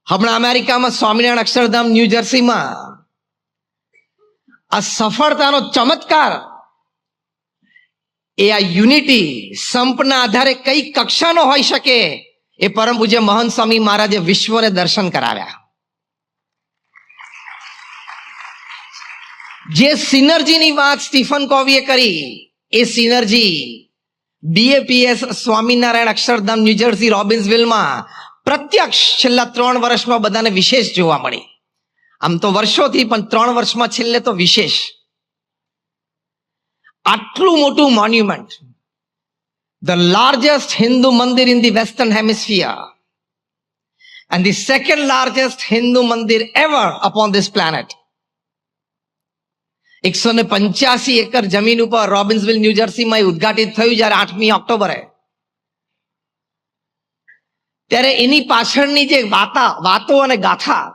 હમણાં અમેરિકામાં સ્વામિનારાયણ અક્ષરધામ ન્યૂ જર્સીમાં આ સફળતાનો ચમત્કાર એ આ યુનિટી સંપના આધારે કઈ કક્ષાનો હોઈ શકે એ પરમ પૂજ્ય મહંત સ્વામી મહારાજે વિશ્વને દર્શન કરાવ્યા. જે સિનર્જીની વાત સ્ટીફન કોવીએ કરી એ synergy BAPS Swaminarayan Akshardham New Jersey રોબિન્સવિલમાં પ્રત્યક્ષ છેલ્લા 3 વર્ષમાં બધાને વિશેષ જોવા મળી. આમ તો વર્ષોથી, પણ 3 વર્ષમાં છેલ્લે તો વિશેષ. આટલું મોટું monument, the largest Hindu mandir in the western hemisphere and the second largest Hindu mandir ever upon this planet. 185 acre જમીન ઉપર રોબિન્સવિલ ન્યૂ જર્સીમાં ઉદ્ઘાટિત થયું જ્યારે 8મી ઓક્ટોબરે. ત્યારે એની પાછળની જે વાતો અને ગાથા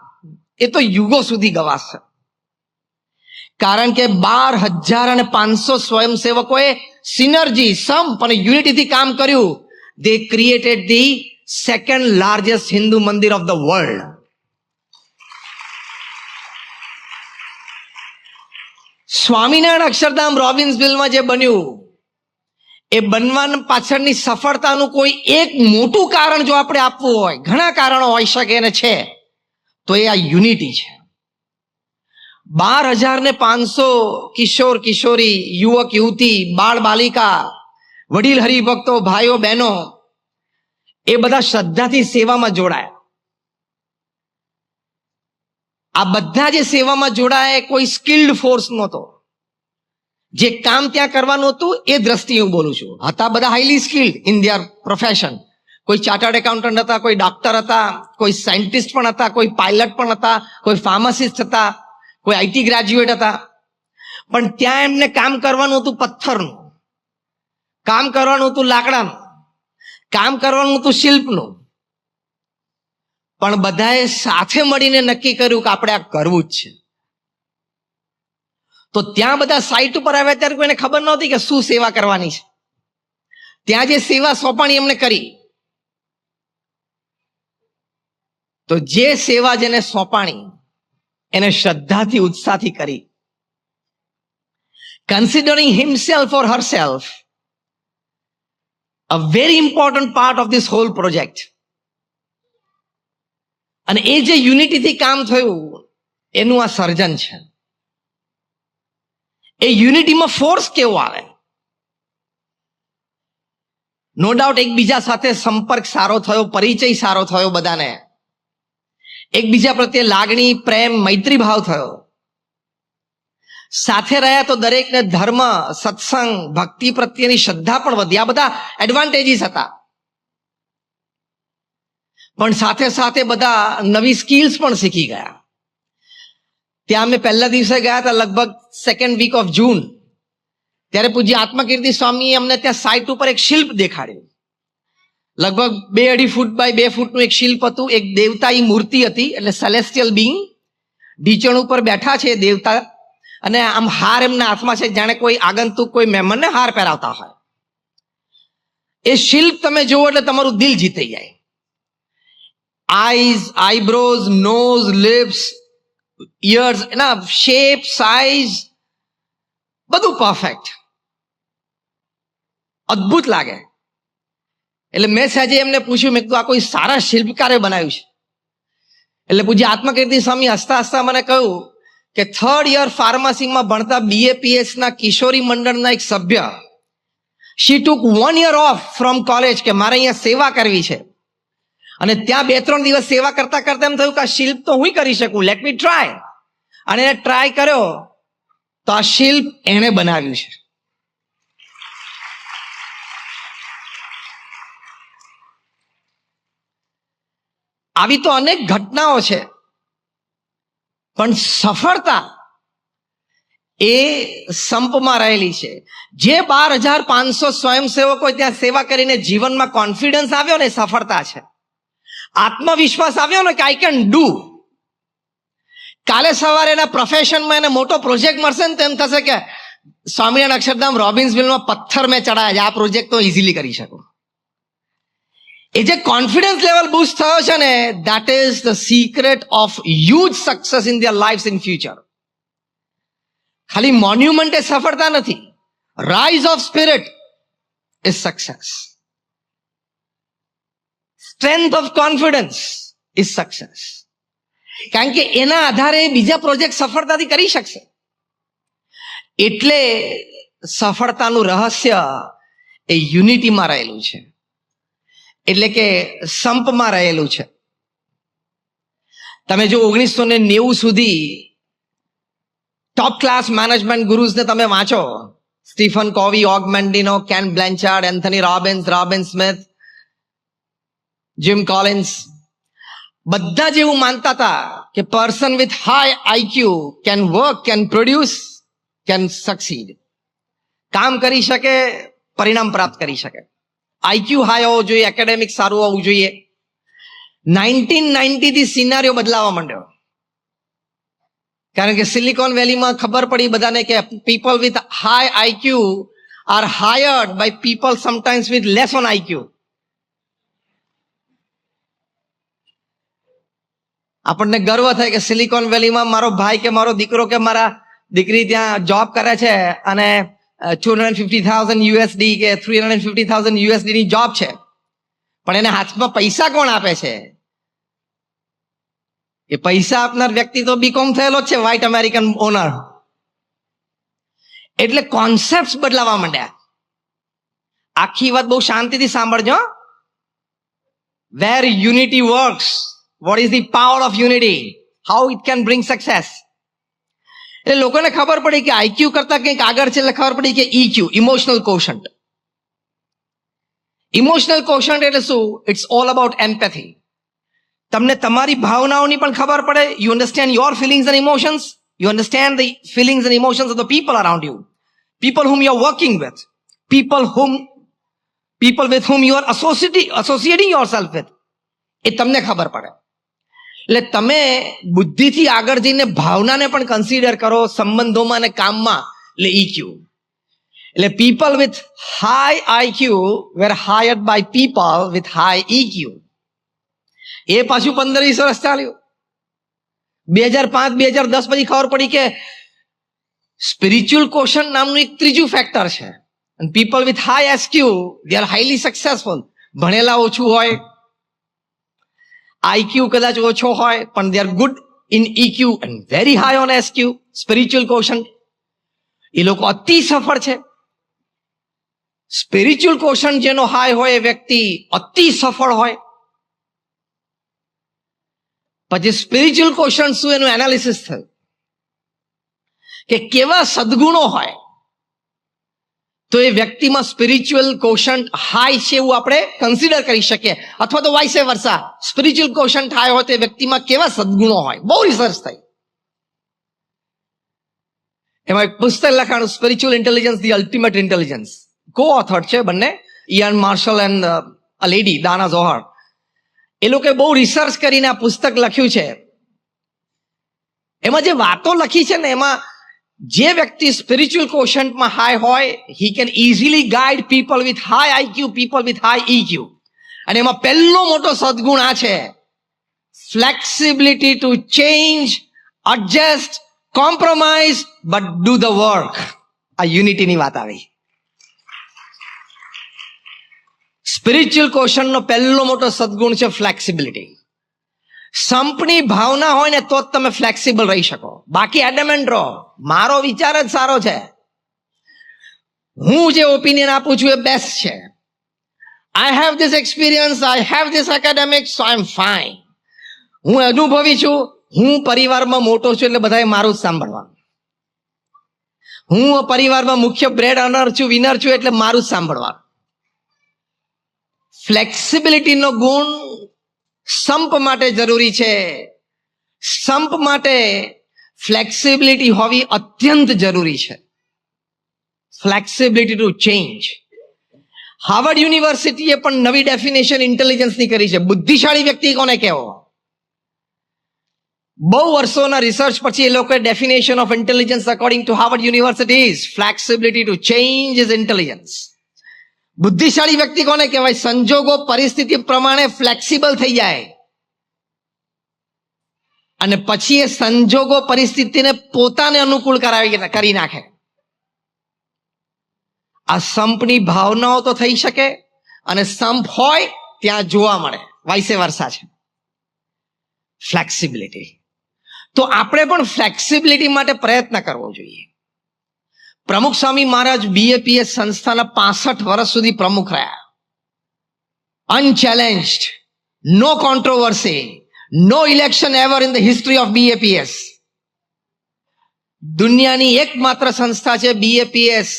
એ તો યુગો સુધી ગવાશે. કારણ કે 12,500 સ્વયંસેવકોએ સિનર્જી, સંપ અને યુનિટીથી કામ કર્યું. They created the second largest Hindu mandir of the world. Swaminarayan Akshardham રોબિન્સવિલમાં જે બન્યું એ બનવા પાછળની સફળતાનું કોઈ એક મોટું કારણ જો આપણે આપવું હોય, ઘણા કારણો હોઈ શકે અને છે, તો એ આ યુનિટી છે. 12,500 કિશોર કિશોરી, યુવક યુવતી, બાળ બાલિકા, વડીલ હરિભક્તો, ભાઈઓ બહેનો એ બધા શ્રદ્ધાથી સેવામાં જોડાયા. આ બધા જે સેવામાં જોડાયા કોઈ સ્કિલ્ડ ફોર્સ નહોતો. જે કામ ત્યાં કરવાનું હતું એ દ્રષ્ટિએ હું બોલું છું. હતા બધા highly skilled in their profession. કોઈ ચાર્ટર્ડ એકાઉન્ટન્ટ હતા, કોઈ ડોક્ટર હતા, કોઈ સાયન્ટિસ્ટ પણ હતા, કોઈ પાયલટ પણ હતા, કોઈ ફાર્માસિસ્ટ હતા, કોઈ આઈટી ગ્રેજ્યુએટ હતા. પણ ત્યાં એમને કામ કરવાનું હતું પથ્થરનું, કામ કરવાનું હતું લાકડાનું, કામ કરવાનું હતું શિલ્પનું. પણ બધાએ સાથે મળીને નક્કી કર્યું કે આપણે આ કરવું જ છે. તો ત્યાં બધા સાઇટ ઉપર આવ્યા ત્યારે કોઈને ખબર નહોતી કે શું સેવા કરવાની છે. ત્યાં જે સેવા સોંપણી એમને કરી, તો જે સેવા જેને સોંપાણી એને શ્રદ્ધાથી, ઉત્સાહથી કરી. Considering himself or herself a very important part of this hall project. અને એ જે યુનિટીથી કામ થયું એનું આ સર્જન છે. એ યુનિટીમાં ફોર્સ કેવો આવે? નો ડાઉટ એકબીજા સાથે સંપર્ક સારો થયો, પરિચય સારો થયો, બધાને એકબીજા પ્રત્યે લાગણી, પ્રેમ, મૈત્રી ભાવ થયો. સાથે રહ્યા તો દરેકને ધર્મ, સત્સંગ, ભક્તિ પ્રત્યેની શ્રદ્ધા પણ વધી. આ બધા એડવાન્ટેજીસ હતા. પણ સાથે સાથે બધા નવી સ્કિલ્સ પણ શીખી ગયા. ત્યાં અમે પહેલા દિવસે ગયા હતા, લગભગ 2nd વીક ઓફ જૂન. ત્યારે પૂજ્ય આત્મકીર્તિ સ્વામીએ અમને ત્યાં સાઇટ ઉપર એક શિલ્પ દેખાડ્યું. લગભગ 2.5 ફૂટ બાય 2 ફૂટનું એક શિલ્પ હતું. એક દેવતાની મૂર્તિ હતી, એટલે સેલેસ્ટિયલ બીંગ ઢીચણ ઉપર બેઠા છે દેવતા, અને આમ હાર એમના હાથમાં છે, જાણે કોઈ આગંતુક, કોઈ મહેમાનને હાર પહેરાવતા હોય. એ શિલ્પ તમે જુઓ એટલે તમારું દિલ જીતી જાય. Eyes, eyebrows, nose, lips, ears, એના શેપ, સાઇઝ બધું પરફેક્ટ, અદ્ભુત લાગે. એટલે મેં સાજે એમને પૂછ્યું, મેં કીધું આ કોઈ સારા શિલ્પકારે બનાવ્યું છે? એટલે પૂજ્ય આત્મકીર્તિ સ્વામી હસતા હસતા મને કહ્યું કે 3rd યર ફાર્મસીમાં ભણતા બીએપીએસ ના કિશોરી મંડળના એક સભ્ય, શી ટુક 1 year ઓફ ફ્રોમ કોલેજ, કે મારે અહીંયા સેવા કરવી છે. અને ત્યાં 2-3 દિવસ સેવા કરતા કરતા એમ થયું કે આ શિલ્પ તો હું કરી શકું, લેટ મી ટ્રાય. અને એને ટ્રાય કર્યો તો આ શિલ્પ એણે બનાવ્યું છે. આવી તો અનેક ઘટનાઓ છે, પણ સફળતા એ સંપમાં રહેલી છે. જે 12,500 સ્વયંસેવકો ત્યાં સેવા કરીને જીવનમાં કોન્ફિડન્સ આવ્યો ને, સફળતા છે. આત્મવિશ્વાસ આવ્યો ને કે આઈ કેન ડુ. કાલે સવારે એના પ્રોફેશનમાં એને મોટો પ્રોજેક્ટ મળશે ને, તેમ થશે કે સ્વામિનારાયણ અક્ષરધામ રોબિન્સવિલમાં પથ્થર મેં ચડાયા છે, આ પ્રોજેક્ટ તો ઇઝીલી કરી શકું. એ જે કોન્ફિડન્સ લેવલ બૂસ્ટ થયો છે ને, that is the secret of huge success in their lives in future. ખાલી મોન્યુમેન્ટ એ સફળતા નથી. Rise of spirit is success. Strength of confidence is success. કારણ કે એના આધારે બીજા પ્રોજેક્ટ સફળતાથી કરી શકશે. એટલે સફળતાનું રહસ્ય એ યુનિટીમાં રહેલું છે, એટલે કે સંપમાં રહેલું છે. તમે જો 1990 સુધી ટોપ ક્લાસ મેનેજમેન્ટ ગુરુઝને તમે વાંચો, Stephen Covey, Og Mandino, Ken Blanchard, Anthony Robbins, Robin Smith, Jim Collins, બધા જ એવું માનતા હતા કે person with high IQ can work, can produce, can succeed. કામ કરી શકે, પરિણામ પ્રાપ્ત કરી શકે. આઈક્યુ હાઈ હોવો જોઈએ, એકેડેમિક સારું હોવું જોઈએ. 1990 થી સિનારીઓ બદલાવા માંડ્યો. કારણ કે સિલિકોન વેલીમાં ખબર પડી બધાને કે people with high IQ are hired by people sometimes with less on IQ. આપણને ગર્વ થાય કે સિલિકોન વેલીમાં મારો ભાઈ કે મારો દીકરો કે મારા દીકરી ત્યાં જોબ કરે છે અને $250,000 કે $350,000 ની જોબ છે, પણ એને હાથમાં પૈસા કોણ આપે છે? એ પૈસા આપનાર વ્યક્તિ તો બીકોમ થયેલો જ છે, વ્હાઇટ અમેરિકન ઓનર. એટલે કોન્સેપ્ટ બદલાવા માંડ્યા. આખી વાત બહુ શાંતિથી સાંભળજો. Where unity works, what is the power of unity, how it can bring success. એટલે લોકોને ખબર પડી કે આઈક્યુ કરતા કંઈક આગળ છે, એટલે ખબર પડી કે EQ, emotional quotient. Emotional quotient એટલે શું? It's all about empathy. તમને તમારી ભાવનાઓની પણ ખબર પડે. You understand your feelings and emotions, you understand the feelings and emotions of the people around you, people whom you are working with, people with whom you are associating yourself with. એ તમને ખબર પડે. એટલે તમે બુદ્ધિથી આગળ જઈને ભાવનાને પણ કન્સિડર કરો સંબંધોમાં અને કામમાં, એટલે ઈક્યુ. એટલે people with high IQ were hired by people with high EQ. એ પાછું 15-20 વર્ષ ચાલ્યું. 2005-2010 પછી ખબર પડી કે સ્પિરિચ્યુઅલ કોશન નામનું એક ત્રીજું ફેક્ટર છે. People with high SQ they are highly successful. ભણેલા ઓછું હોય, આઈક્યુ કદાચ ઓછો હોય, પણ they are good in EQ and very high on SQ, spiritual quotient. એ લોકો અતિ સફળ છે. સ્પિરિચ્યુઅલ કોશન જેનો હાઈ હોય એ વ્યક્તિ અતિ સફળ હોય. પછી સ્પિરિચ્યુઅલ કોશન શું, એનું એનાલિસિસ થયું કે કેવા સદગુણો હોય તો એ વ્યક્તિમાં સ્પિરિચ્યુઅલ કોશન્ટ હાઈ છે એવું આપણે કન્સિડર કરી શકીએ. અથવા તો vice versa, spiritual quotient high હોય તો એ વ્યક્તિમાં કેવા સદગુણો હોય. બહુ રિસર્ચ થઈ. એમાં એક પુસ્તક લખાણું, spiritual intelligence the ultimate intelligence. Coauthor છે બંને, Ian Marshall and a lady Danah Zohar. એ લોકોએ બહુ રિસર્ચ કરીને આ પુસ્તક લખ્યું છે. એમાં જે વાતો લખી છે ને, એમાં જે વ્યક્તિ સ્પિરિચ્યુઅલ કોશન્ટમાં હાઈ હોય, he can easily guide people with high IQ, people with high EQ. અને એમાં પહેલો મોટો સદગુણ આ છે, flexibility to change, adjust, compromise but do the work. આ યુનિટીની વાત આવી. સ્પિરિચ્યુઅલ કોશન્ટનો પહેલો મોટો સદગુણ છે ફ્લેક્સિબિલિટી. સંપની ભાવના હોય ને તો જ તમે ફ્લેક્સિબલ રહી શકો. બાકી એડમેન્ટ રહો, મારો વિચાર જ સારો છે, હું જે ઓપિનિયન આપું છું એ બેસ્ટ છે, I have this experience, I have this academics, so I am fine, હું અનુભવી છું, હું પરિવારમાં મોટો છું એટલે બધાએ મારું જ સાંભળવાનું, હું પરિવારમાં મુખ્ય બ્રેડ અર્નર છું, વિનર છું એટલે મારું જ સાંભળવાનું. ફ્લેક્સિબિલિટીનો ગુણ સંપ માટે જરૂરી છે. સંપ માટે ફ્લેક્સિબિલિટી હોવી અત્યંત જરૂરી છે. Flexibility to change. હાર્વર્ડ યુનિવર્સિટીએ પણ નવી ડેફિનેશન ઇન્ટેલિજન્સની કરી છે. બુદ્ધિશાળી વ્યક્તિ કોને કહેવો? બહુ વર્ષોના રિસર્ચ પછી એ લોકોએ definition of intelligence according to Harvard university is flexibility to change is intelligence. બુદ્ધિશાળી વ્યક્તિ કોને કહેવાય? સંજોગો પરિસ્થિતિ પ્રમાણે ફ્લેક્સિબલ થઈ જાય અને પછી એ સંજોગો પરિસ્થિતિને પોતાને અનુકૂળ કરી નાખે. આ સંપની ભાવનાઓ તો થઈ શકે અને સંપ હોય ત્યાં જોવા મળે, વાઇસે વર્સા છે. ફ્લેક્સિબિલિટી, તો આપણે પણ ફ્લેક્સિબિલિટી માટે પ્રયત્ન કરવો જોઈએ. પ્રમુખ સ્વામી મહારાજ બીએપીએસ સંસ્થાના 65 વર્ષ સુધી પ્રમુખ રહ્યા. Unchallenged, no controversy, no election ever in the history of BAPS. દુનિયાની એકમાત્ર સંસ્થા છે બીએપીએસ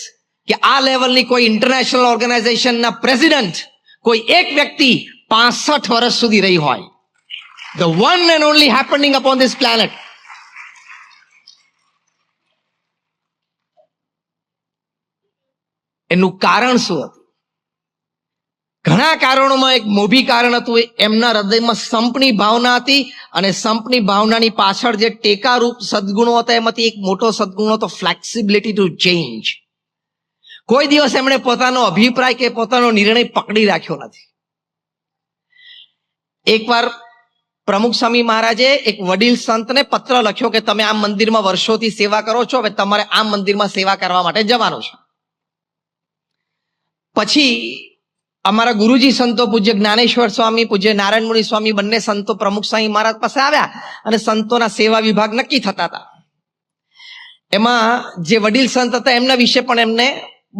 કે આ લેવલની કોઈ ઇન્ટરનેશનલ ઓર્ગેનાઇઝેશનના પ્રેસિડેન્ટ કોઈ એક વ્યક્તિ 65 વર્ષ સુધી રહી હોય. The one and only happening upon this planet. એનું કારણ શું હતું? ઘણા કારણોમાં એક મોભી કારણ હતું, એમના હૃદયમાં સંપની ભાવના હતી અને સંપની ભાવનાની પાછળ જે ટેકારૂપ સદગુણો હતા એમાંથી એક મોટો સદગુણ હતો ફ્લેક્સિબિલિટી ટુ ચેન્જ. કોઈ દિવસ એમણે પોતાનો અભિપ્રાય કે પોતાનો નિર્ણય પકડી રાખ્યો નથી. એકવાર પ્રમુખ સ્વામી મહારાજે એક વડીલ સંતને પત્ર લખ્યો કે તમે આ મંદિરમાં વર્ષોથી સેવા કરો છો, હવે તમારે આ મંદિરમાં સેવા કરવા માટે જવાનું છે. પછી અમારા ગુરુજી સંતો પૂજ્ય જ્ઞાનેશ્વર સ્વામી, પૂજ્ય નારાયણ મુનિ સ્વામી, બંને સંતો પ્રમુખ સ્વામી મહારાજ પાસે આવ્યા અને સંતોના સેવા વિભાગ નક્કી થતા હતા. એમાં જે વડીલ સંત હતા એમના વિશે પણ એમને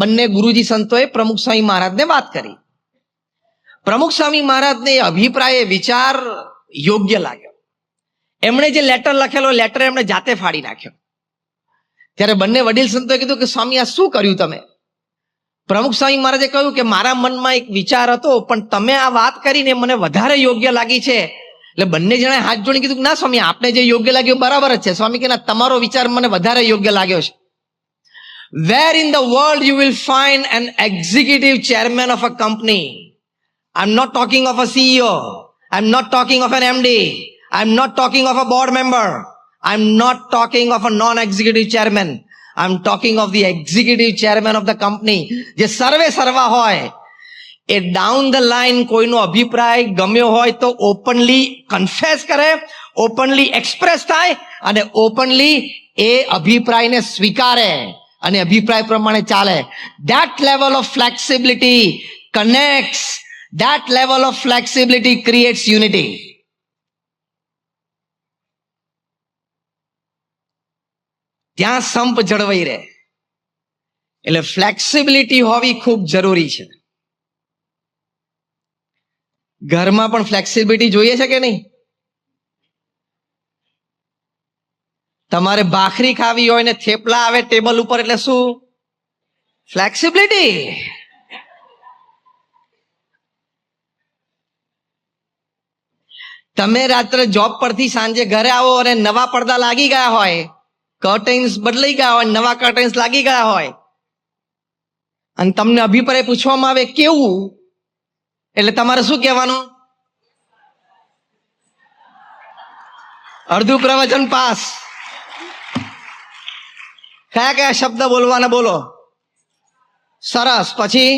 બંને ગુરુજી સંતોએ પ્રમુખ સ્વામી મહારાજને વાત કરી. પ્રમુખ સ્વામી મહારાજને અભિપ્રાય, વિચાર યોગ્ય લાગ્યો. એમણે જે લેટર લખેલો લેટર એમણે જાતે ફાડી નાખ્યો. ત્યારે બંને વડીલ સંતોએ કીધું કે સ્વામી આ શું કર્યું તમે? પ્રમુખ સ્વામી મહારાજે કહ્યું કે મારા મનમાં એક વિચાર હતો પણ તમે આ વાત કરીને મને વધારે યોગ્ય લાગી છે. એટલે બંને જણાએ હાથ જોડી કીધું કે ના સ્વામી, આપને જે યોગ્ય લાગ્યું બરાબર જ છે. સ્વામી કે ના, તમારો વિચાર મને વધારે યોગ્ય લાગ્યો છે. Where in the world you will find an executive chairman of a company? I'm not talking of a CEO. I'm not talking of an MD. I'm not talking of a board member. I'm not talking of a non-executive chairman. I'm talking of the executive chairman of the company. જે સર્વે સર્વા હોય એ down the line કોઈનો અભિપ્રાય ગમ્યો હોય તો openly confess કરે, openly express થાય અને ઓપનલી એ અભિપ્રાયને સ્વીકારે અને અભિપ્રાય પ્રમાણે ચાલે. That level of flexibility connects. That level of flexibility creates unity. ત્યાં સંપ જળવાઈ રહે. એટલે ફ્લેક્સિબિલિટી હોવી ખૂબ જરૂરી છે. ઘરમાં પણ ફ્લેક્સિબિલિટી જોઈએ છે કે નહીં? તમારે ભાખરી ખાવી હોય ને થેપલા આવે ટેબલ ઉપર એટલે શું? ફ્લેક્સિબિલિટી. તમે રાત્રે જોબ પરથી સાંજે ઘરે આવો અને નવા પડદા લાગી ગયા હોય, કર્ટેન્સ બદલાઈ ગયા હોય, નવા કર્ટેન્સ લાગી ગયા હોય અને તમને અભિપ્રાય પૂછવામાં આવે કેવું, એટલે તમારે શું કહેવાનું? અડધું પ્રવચન પાસ. કયા કયા શબ્દ બોલવાના બોલો? સરસ, પછી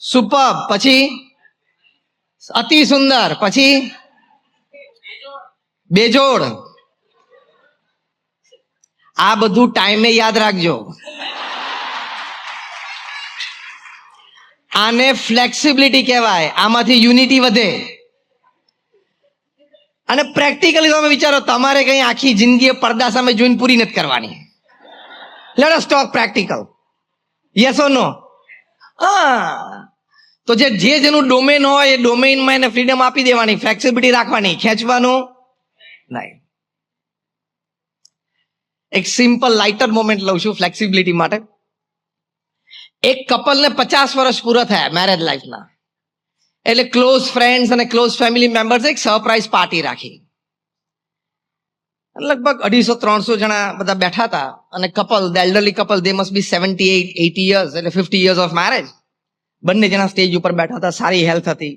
સુપર, પછી અતિ સુંદર, પછી બેજોડ. આ બધું ટાઈમે યાદ રાખજો. આને ફ્લેક્સિબિલિટી કહેવાય. આમાંથી યુનિટી વધે. અને પ્રેક્ટિકલી તમે વિચારો, તમારે કઈ આખી જિંદગી પડદા સામે જોઈને પૂરી નથી કરવાની. Let us talk practical. Yes or no? તો જેનું ડોમેન હોય એ ડોમેનમાં એને ફ્રીડમ આપી દેવાની, ફ્લેક્સિબિલિટી રાખવાની, ખેંચવાનું નહીં. એક સિમ્પલ લાઇટર મોમેન્ટ લઉં છું ફ્લેક્સિબિલિટી માટે. એક કપલને 50 વર્ષ પૂરા થયા મેરેજ લાઈફના. એટલે ક્લોઝ ફ્રેન્ડ્સ અને ક્લોઝ ફેમિલી મેમ્બર્સ એક સરપ્રાઈઝ પાર્ટી રાખી. લગભગ 250-300 જણા બધા બેઠા હતા અને couple, the elderly couple, they must be 78-80 years, એટલે 50 years ઓફ મેરેજ. બંને જણા સ્ટેજ ઉપર બેઠા હતા, સારી હેલ્થ હતી.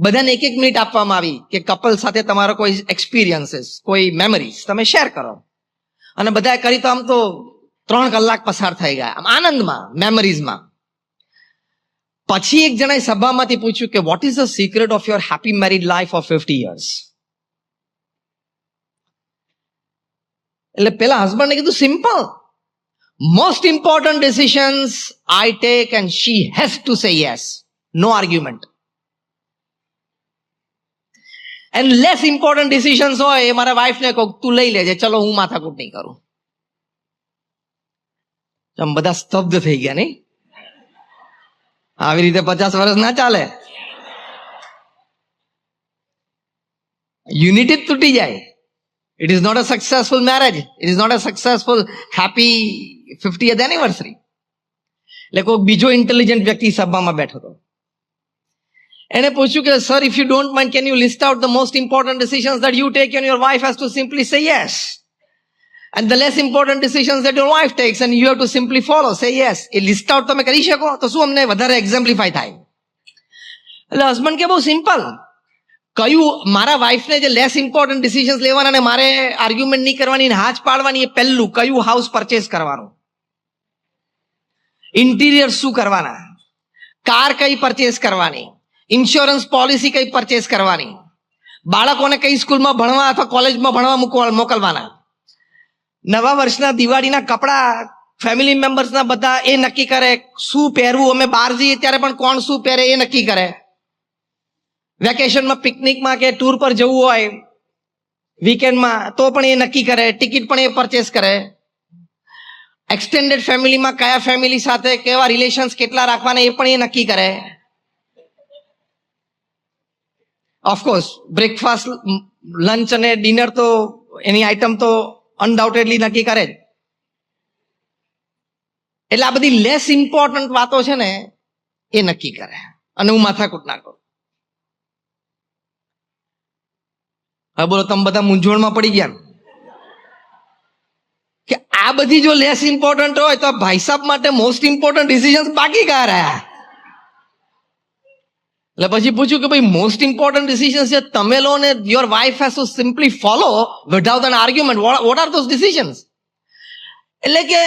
બધાને 1-1 મિનિટ આપવામાં આવી કે કપલ સાથે તમારો કોઈ એક્સપિરિયન્સીસ, કોઈ મેમરીઝ તમે શેર કરો. અને બધાએ કરી તો આમ તો 3 કલાક પસાર થઈ ગયા આમ આનંદમાં, મેમરીઝમાં. પછી એક જણાએ સભામાંથી પૂછ્યું કે what is the secret of your happy married life of 50 years? એટલે પેલા હસબન્ડને કીધું simple, most important decisions I take and she has to say yes, no argument. And less important decisions હોય એ મારા વાઈફને કહું તું લઈ લેજે, ચલો હું માથાકૂટ નહીં કરું. આમ બધા સ્તબ્ધ થઈ ગયા નહીં? આવી રીતે 50 વર્ષ ના ચાલે. યુનિટી જ તૂટી જાય. It is not a successful marriage, it is not a successful happy 50th anniversary. એટલે કોઈ બીજો ઇન્ટેલિજન્ટ વ્યક્તિ સભામાં બેઠો હતો. એને પૂછ્યું કે sir, if you don't mind, can you list out the most important decisions that you take and your wife has to simply say yes, and the less important decisions that your wife takes and you have to simply follow, say yes. A list out તમે કરી શકો તો શું અમને વધારે એક્ઝામ્પ્લિફાય થાય? એટલે husband કે બહુ સિમ્પલ, કયું મારા વાઈફને જે લેસ ઇમ્પોર્ટન્ટ ડિસિઝન્સ લેવાના અને મારે આર્ગ્યુમેન્ટ નહીં કરવાની, હાથ પાડવાની, એ પહેલું. કયું હાઉસ પરચેસ કરવાનું, ઇન્ટિરિયર શું કરવાના, કાર કઈ પરચેસ કરવાની, ઇન્સ્યોરન્સ પોલિસી કઈ પરચેસ કરવાની, બાળકોને કઈ સ્કૂલમાં ભણવા અથવા કોલેજમાં ભણવા મોકલવાના, નવા વર્ષના દિવાળીના કપડા ફેમિલી મેમ્બર્સના બધા એ નક્કી કરે, શું પહેરવું, અમે બહાર જઈએ ત્યારે પણ કોણ શું પહેરે એ નક્કી કરે, વેકેશનમાં પિકનિકમાં કે ટૂર પર જવું હોય વીકેન્ડમાં તો પણ એ નક્કી કરે, ટિકિટ પણ એ પરચેસ કરે, એક્સટેન્ડેડ ફેમિલીમાં કયા ફેમિલી સાથે કેવા રિલેશન્સ કેટલા રાખવાના એ પણ એ નક્કી કરે. ઓફકોર્સ બ્રેકફાસ્ટ, લંચ અને ડિનર તો એની આઈટમ તો અનડાઉટેડલી નક્કી કરે જ. એટલે આ બધી લેસ ઇમ્પોર્ટન્ટ વાતો છે ને એ નક્કી કરે અને હું માથાકૂટ ના કરું. હવે બોલો, તમે બધા મૂંઝવણમાં પડી ગયા કે આ બધી જો લેસ ઇમ્પોર્ટન્ટ હોય તો ભાઈ સાહેબ માટે મોસ્ટ ઇમ્પોર્ટન્ટ ડિસિઝન્સ બાકી કયા રહ્યા? એટલે પછી પૂછ્યું કે ભાઈ મોસ્ટ ઇમ્પોર્ટન્ટ ડિસિઝન્સ છે તમે લો ને your wife has to simply follow without an argument. What are those decisions? એટલે કે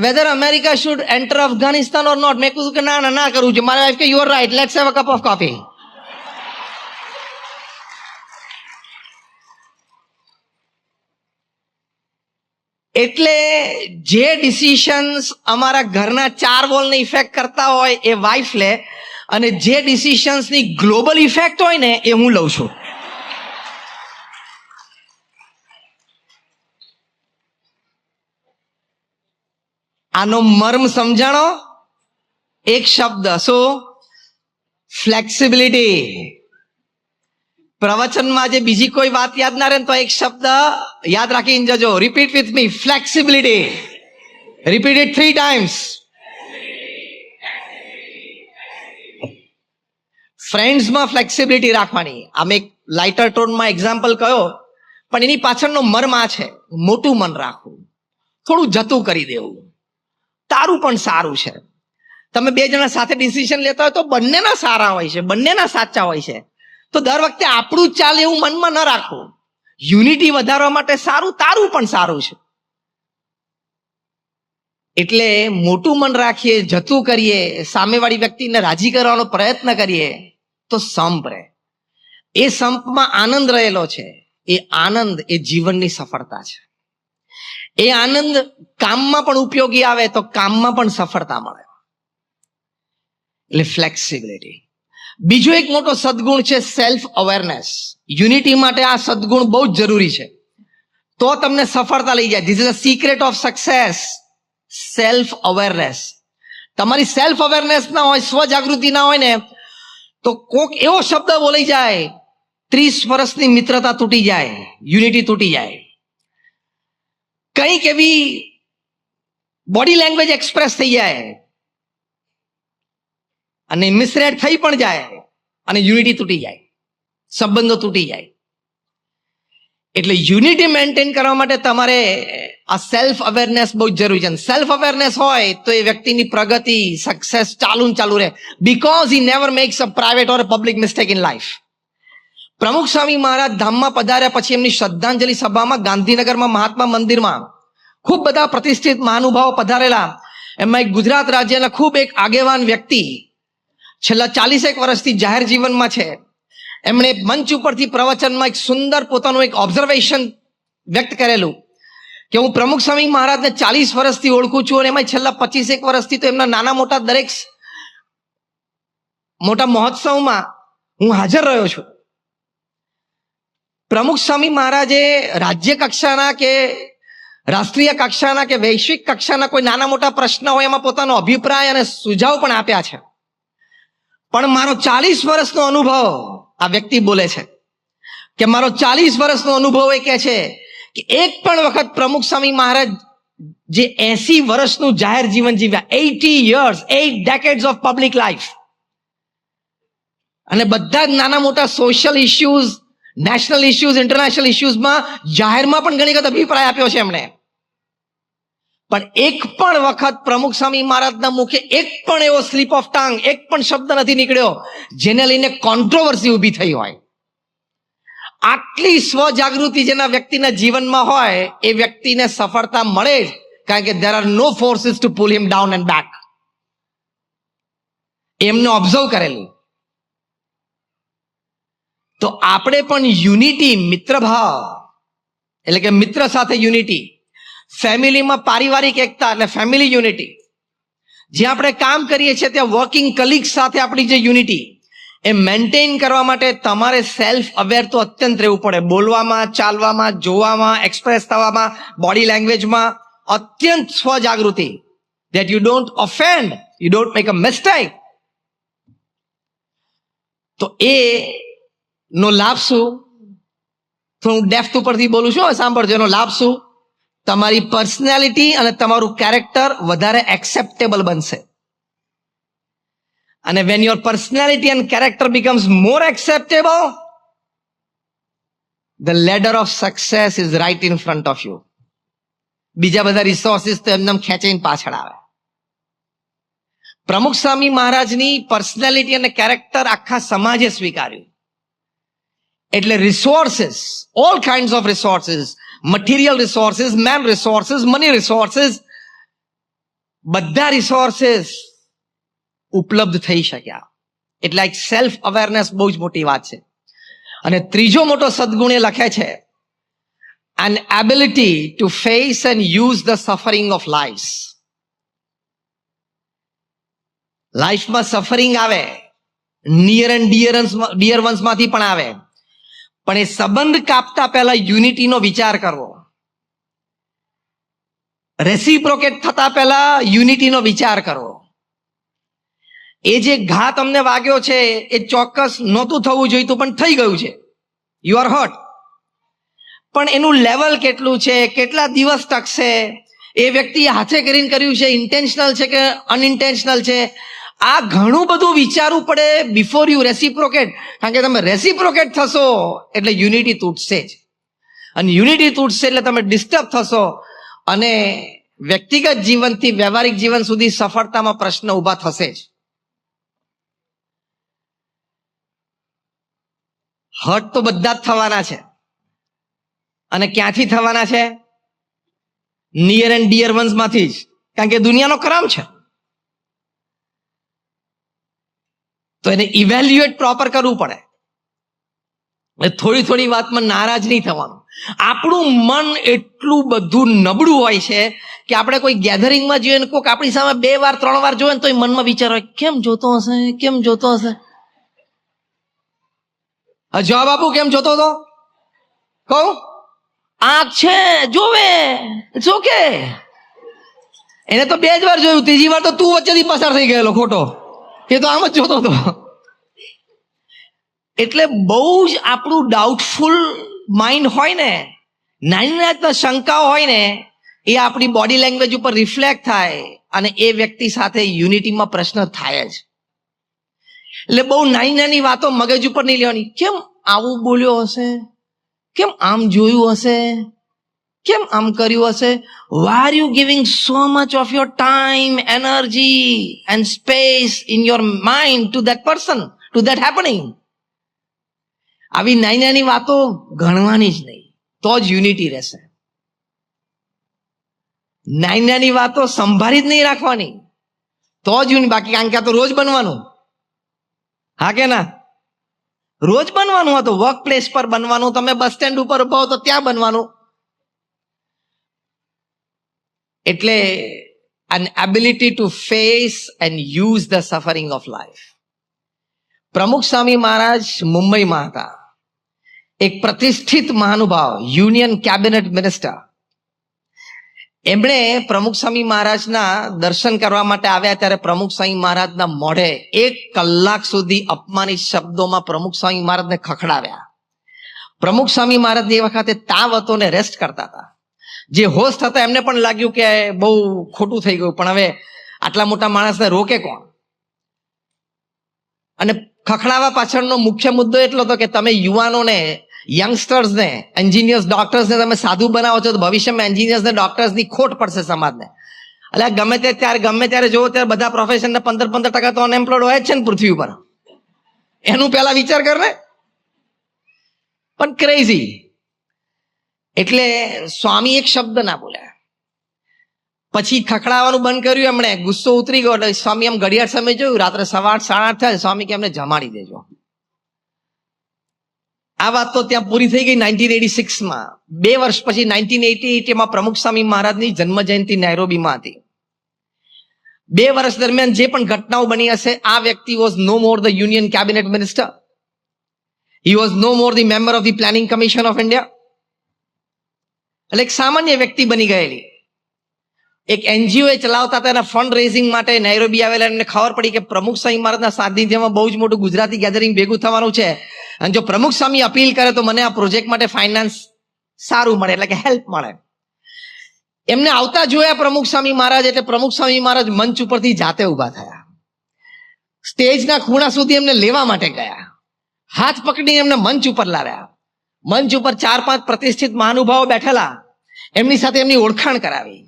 whether America should enter Afghanistan or not. મેં કીધું કે ના કરવું છે. મારી વાઇફ કે you are right, let's have a cup of coffee. એટલે જે ડિસિઝન્સ અમારા ઘરના 4 વોલને ઇફેક્ટ કરતા હોય એ વાઇફ લે, અને જે ડિસિઝન્સની ગ્લોબલ ઇફેક્ટ હોય ને એ હું લઉં છું. આનો મર્મ સમજાણો? એક શબ્દ, શું? ફ્લેક્સિબિલિટી. પ્રવચનમાં જે બીજી કોઈ વાત યાદ ના રહે તો એક શબ્દ યાદ રાખીને જજો. Repeat with me, flexibility. Repeat it 3 times. ફ્રેન્ડ્સમાં ફ્લેક્સિબિલિટી રાખવાની. આમ એક લાઇટર ટોનમાં એક્ઝામ્પલ કયો, પણ એની પાછળનો મર્મ આ છે, મોટું મન રાખવું, થોડું જતું કરી દેવું, તારું પણ સારું છે. તમે 2 જણા સાથે ડિસિઝન લેતા હોય તો બંનેના સારા હોય છે, બંનેના સાચા હોય છે, તો દર વખતે આપણું જ ચાલે એવું મનમાં ન રાખવું. યુનિટી વધારવા માટે સારું, તારું પણ સારું છે. એટલે મોટું મન રાખીએ, જતું કરીએ, સામેવાળી વ્યક્તિને રાજી કરવાનો પ્રયત્ન કરીએ તો સંપ રહે. એ સંપમાં આનંદ રહેલો છે. એ આનંદ એ જીવનની સફળતા છે. એ આનંદ કામમાં પણ ઉપયોગી આવે તો કામમાં પણ સફળતા મળે. એટલે ફ્લેક્સિબિલિટી. બીજો એક મોટો સદગુણ છે સેલ્ફ અવેરનેસ. યુનિટી માટે આ સદગુણ બહુ જ જરૂરી છે, તો તમને સફળતા લઈ જાય. This is a secret of success. Self awareness. તમારી સેલ્ફ અવેરનેસ ના હોય, સ્વજાગૃતિ ના હોય ને તો કોક એવો શબ્દ બોલાઈ જાય, 30 વર્ષની મિત્રતા તૂટી જાય, યુનિટી તૂટી જાય. કંઈક એવી બોડી લેંગ્વેજ એક્સપ્રેસ થઈ જાય અને મિસરેડ થઈ પણ જાય અને યુનિટી તૂટી જાય, સંબંધો તૂટી જાય. એટલે યુનિટી મેન્ટેન કરવા માટે તમારે આ સેલ્ફ અવેરનેસ બહુ જરૂરી છે. સેલ્ફ અવેરનેસ હોય તો એ વ્યક્તિની પ્રગતિ, સક્સેસ ચાલુ રહે, because he never max a private or a public mistake in life. પ્રમુખ સ્વામી મહારાજ ધામમાં પધાર્યા પછી એમની શ્રદ્ધાંજલિ સભામાં ગાંધીનગરમાં મહાત્મા મંદિરમાં ખૂબ બધા પ્રતિષ્ઠિત મહાનુભાવો પધારેલા. એમાં એક ગુજરાત રાજ્યના ખૂબ એક આગેવાન વ્યક્તિ છેલ્લા 40 વર્ષથી જાહેર જીવનમાં છે. એમણે મંચ ઉપરથી પ્રવચનમાં એક સુંદર પોતાનું એક ઓબ્ઝર્વેશન વ્યક્ત કરેલું કે હું પ્રમુખ સ્વામી મહારાજને 40 વર્ષથી ઓળખું છું અને એમાં છેલ્લા 25 વર્ષથી તો એમના નાના મોટા દરેક મોટા મહોત્સવમાં હું હાજર રહ્યો છું. પ્રમુખ સ્વામી મહારાજે રાજ્ય કક્ષાના કે રાષ્ટ્રીય કક્ષાના કે વૈશ્વિક કક્ષાના કોઈ નાના મોટા પ્રશ્ન હોય એમાં પોતાનો અભિપ્રાય અને સુઝાવ પણ આપ્યા છે. પણ મારો 40 વર્ષનો અનુભવ, આ વ્યક્તિ બોલે છે કે મારો 40 વર્ષનો અનુભવ એ કહે છે કે એક પણ વખત પ્રમુખ સ્વામી મહારાજ જે 80 વર્ષનું જાહેર જીવન જીવ્યા, 80 years, 8 decades of public life, અને બધા જ નાના મોટા social issues, national issues, international ઇશ્યુઝમાં જાહેરમાં પણ ઘણી વખત અભિપ્રાય આપ્યો છે એમણે. પણ એક પણ વખત પ્રમુખ સ્વામી મહારાજના મુખે એક પણ એવો સ્લીપ ઓફ ટંગ, એક પણ શબ્દ નથી નીકળ્યો જેને લઈને કોન્ટ્રોવર્સી ઊભી થઈ હોય. આટલી સ્વજાગૃતિ જેના વ્યક્તિના જીવનમાં હોય એ વ્યક્તિને સફળતા મળે જ, કારણ કે there are no forces to pull him down and back. એમને ઓબ્ઝર્વ કરેલું. તો આપણે પણ યુનિટી, મિત્રભાવ, એટલે કે મિત્ર સાથે યુનિટી, ફેમિલીમાં પારિવારિક એકતા એટલે ફેમિલી યુનિટી, જ્યાં આપણે કામ કરીએ છીએ ત્યાં વર્કિંગ કલીગ્સ સાથે આપણી જે યુનિટી એ મેન્ટેન કરવા માટે તમારે સેલ્ફ અવેર તો અત્યંત રહેવું પડે. બોલવામાં, ચાલવામાં, જોવામાં, એક્સપ્રેસ થવામાં, બોડી લેંગ્વેજમાં અત્યંત સ્વજાગૃતિ, that you don't offend, you don't make a mistake. તો એ નો લાભ શું? તો હું ડેપ્થ ઉપરથી બોલું છું, સાંભળજો. એનો લાભ શું? તમારી પર્સનાલિટી અને તમારું કેરેક્ટર વધારે એક્સેપ્ટેબલ બનશે. અને when your personality and character becomes more acceptable, the ladder of success is right in front of you. બીજા બધા રિસોર્સિસ તો એમનેમ ખેંચીને પાછળ આવે. પ્રમુખ સ્વામી મહારાજની પર્સનાલિટી અને કેરેક્ટર આખા સમાજે સ્વીકાર્યું. એટલે resources, all kinds of resources, material resources, man resources, money resources, બધા રિસોર્સિસ ઉપલબ્ધ થઈ શક્યા. એટલે એક સેલ્ફ અવેરનેસ બહુ જ મોટી વાત છે. અને ત્રીજો મોટો સદગુણ એ લખે છે, an ability to face and use the suffering of lives. લાઈફમાં સફરિંગ આવે, નિયર એન્ડ ડિયર વન્સ માંથી પણ આવે, પણ એ સંબંધ કાપતા પહેલા યુનિટીનો વિચાર કરવો, રેસિપ્રોકેટ થતા પહેલા યુનિટીનો વિચાર કરવો. એ જે ઘા તમને વાગ્યો છે એ ચોક્કસ નહોતું થવું જોઈતું પણ થઈ ગયું છે, યુ આર હર્ટ. પણ એનું લેવલ કેટલું છે, કેટલા દિવસ ટકશે, એ વ્યક્તિ હાથે કરીને કર્યું છે, ઇન્ટેન્શનલ છે કે અનઇન્ટેન્શનલ છે, આ ઘણું બધું વિચારવું પડે બિફોર યુ રેસિપ્રોકેટ. કારણ કે તમે રેસિપ્રોકેટ થશો એટલે યુનિટી તૂટશે જ, અને યુનિટી તૂટશે એટલે તમે ડિસ્ટર્બ થશો, અને વ્યક્તિગત જીવનથી વ્યવહારિક જીવન સુધી સફળતામાં પ્રશ્ન ઊભા થશે જ. હર્ટ તો બધા જ થવાના છે, અને ક્યાંથી થવાના છે? નિયર એન્ડ ડિયર વન્સ માંથી જ, કારણ કે દુનિયાનો ક્રમ છે. તો એને ઇવેલ્યુએટ પ્રોપર કરવું પડે. થોડી થોડી વાતમાં નારાજ નહીં થવાનું. આપણું મન એટલું બધું નબળું હોય છે કે આપણે કોઈ ગેધરિંગમાં જોઈએ ને કોઈક આપણી સામે 2 વાર 3 વાર જોવે ને તો મનમાં વિચાર હોય, કેમ જોતો હશે, કેમ જોતો હશે. જવાબ આપું કેમ જોતો હતો? કહું, આંખ છે જોવે, જોકે એને તો 2 જ વાર જોયું, ત્રીજી વાર તો તું વચ્ચેથી પસાર થઈ ગયેલો ખોટો, એ તો આમ જ જોતો હતો. એટલે બહુ જ આપણું ડાઉટફુલ માઇન્ડ હોય ને, નાની નાની શંકાઓ હોય ને, એ આપણી બોડી લેંગ્વેજ ઉપર રિફ્લેક્ટ થાય અને એ વ્યક્તિ સાથે યુનિટીમાં પ્રશ્ન થાય જ. એટલે બહુ નાની નાની વાતો મગજ ઉપર નહીં લેવાની. કેમ આવું બોલ્યો હશે, કેમ આમ જોયું હશે, કેમ આમ કર્યું હશે. Why are you giving so much of your time, energy and space in your mind to that person, to that happening? આવી નાની નાની વાતો ગણવાની જ નહીં, તો જ યુનિટી રહેશે. નાની નાની વાતો સંભાળી જ નહીં રાખવાની, તો જ યુનિટી. બાકી કારણ કે આ તો રોજ બનવાનું. હા કે ના? રોજ બનવાનું હતું, વર્ક પ્લેસ પર બનવાનું, તમે બસ સ્ટેન્ડ ઉપર ઉભા હો તો ત્યાં બનવાનું. એટલે an ability to face and use the suffering of life. પ્રમુખ સ્વામી મહારાજ મુંબઈમાં હતા, એક પ્રતિષ્ઠિત મહાનુભાવ, યુનિયન કેબિનેટ મિનિસ્ટર. એમણે પ્રમુખ સ્વામી મહારાજના દર્શન કરવા માટે આવ્યા ત્યારે પ્રમુખ સ્વામી મહારાજના મોઢે 1 કલાક સુધી અપમાનિત શબ્દોમાં પ્રમુખ સ્વામી મહારાજને ખખડાવ્યા. પ્રમુખ સ્વામી મહારાજ એ વખતે તાવ હતો ને રેસ્ટ કરતા હતા. જે હોસ્ટ હતા એમને પણ લાગ્યું કે બહુ ખોટું થઈ ગયું, પણ હવે આટલા મોટા માણસને રોકે કોણ? અને ખખડાવા પાછળનો મુખ્ય મુદ્દો એટલો હતો કે તમે યુવાનોને, યંગસ્ટર્સને, એન્જિનિયર્સ, ડોક્ટર્સને તમે સાધુ બનાવો છો તો ભવિષ્યમાં એન્જિનિયર્સને, ડોક્ટર્સની ખોટ પડશે સમાજને. એટલે ગમે ત્યારે જોવો ત્યારે બધા પ્રોફેશનને 15% તો અનએમ્પ્લોયડ હોય જ છે ને પૃથ્વી ઉપર. એનું પહેલા વિચાર કર ને. પણ ક્રેઝી. એટલે સ્વામી એક શબ્દ ના બોલ્યા, પછી ખખડાવાનું બંધ કર્યું એમણે. ગુસ્સો ઉતરી ગયો એટલે સ્વામી એમ ઘડિયાળ સમય જોયું, રાત્રે 8:30 થાય. સ્વામી કે એમને જમાડી દેજો. આ વાત તો ત્યાં પૂરી થઈ ગઈ 1986માં. 2 વર્ષ પછી 1988માં પ્રમુખ સ્વામી મહારાજની જન્મ જયંતિ નૈરોબીમાં હતી. 2 વર્ષ દરમિયાન જે પણ ઘટનાઓ બની હશે, આ વ્યક્તિ was no more the union cabinet minister. He was no more the member of the planning commission of India. એટલે એક સામાન્ય વ્યક્તિ બની ગયેલી. એક એનજીઓ એ ચલાવતા હતા, એના ફંડ રેઝિંગ માટે નૈરોબી આવેલા. એમને ખબર પડી કે પ્રમુખ સ્વામી મહારાજના સાનિધ્યમાં બહુ જ મોટું ગુજરાતી ગેધરિંગ ભેગું થવાનું છે, અને જો પ્રમુખ સ્વામી અપીલ કરે તો મને આ પ્રોજેક્ટ માટે ફાઇનાન્સ સારું મળે, એટલે કે હેલ્પ મળે. એમને આવતા જોયા પ્રમુખ સ્વામી મહારાજ, એટલે પ્રમુખ સ્વામી મહારાજ મંચ ઉપરથી જાતે ઉભા થયા. સ્ટેજના ખૂણા સુધી એમને લેવા માટે ગયા, હાથ પકડીને એમને મંચ ઉપર લાવ્યા. મંચ ઉપર 4-5 પ્રતિષ્ઠિત મહાનુભાવો બેઠેલા, એમની સાથે એમની ઓળખાણ કરાવી.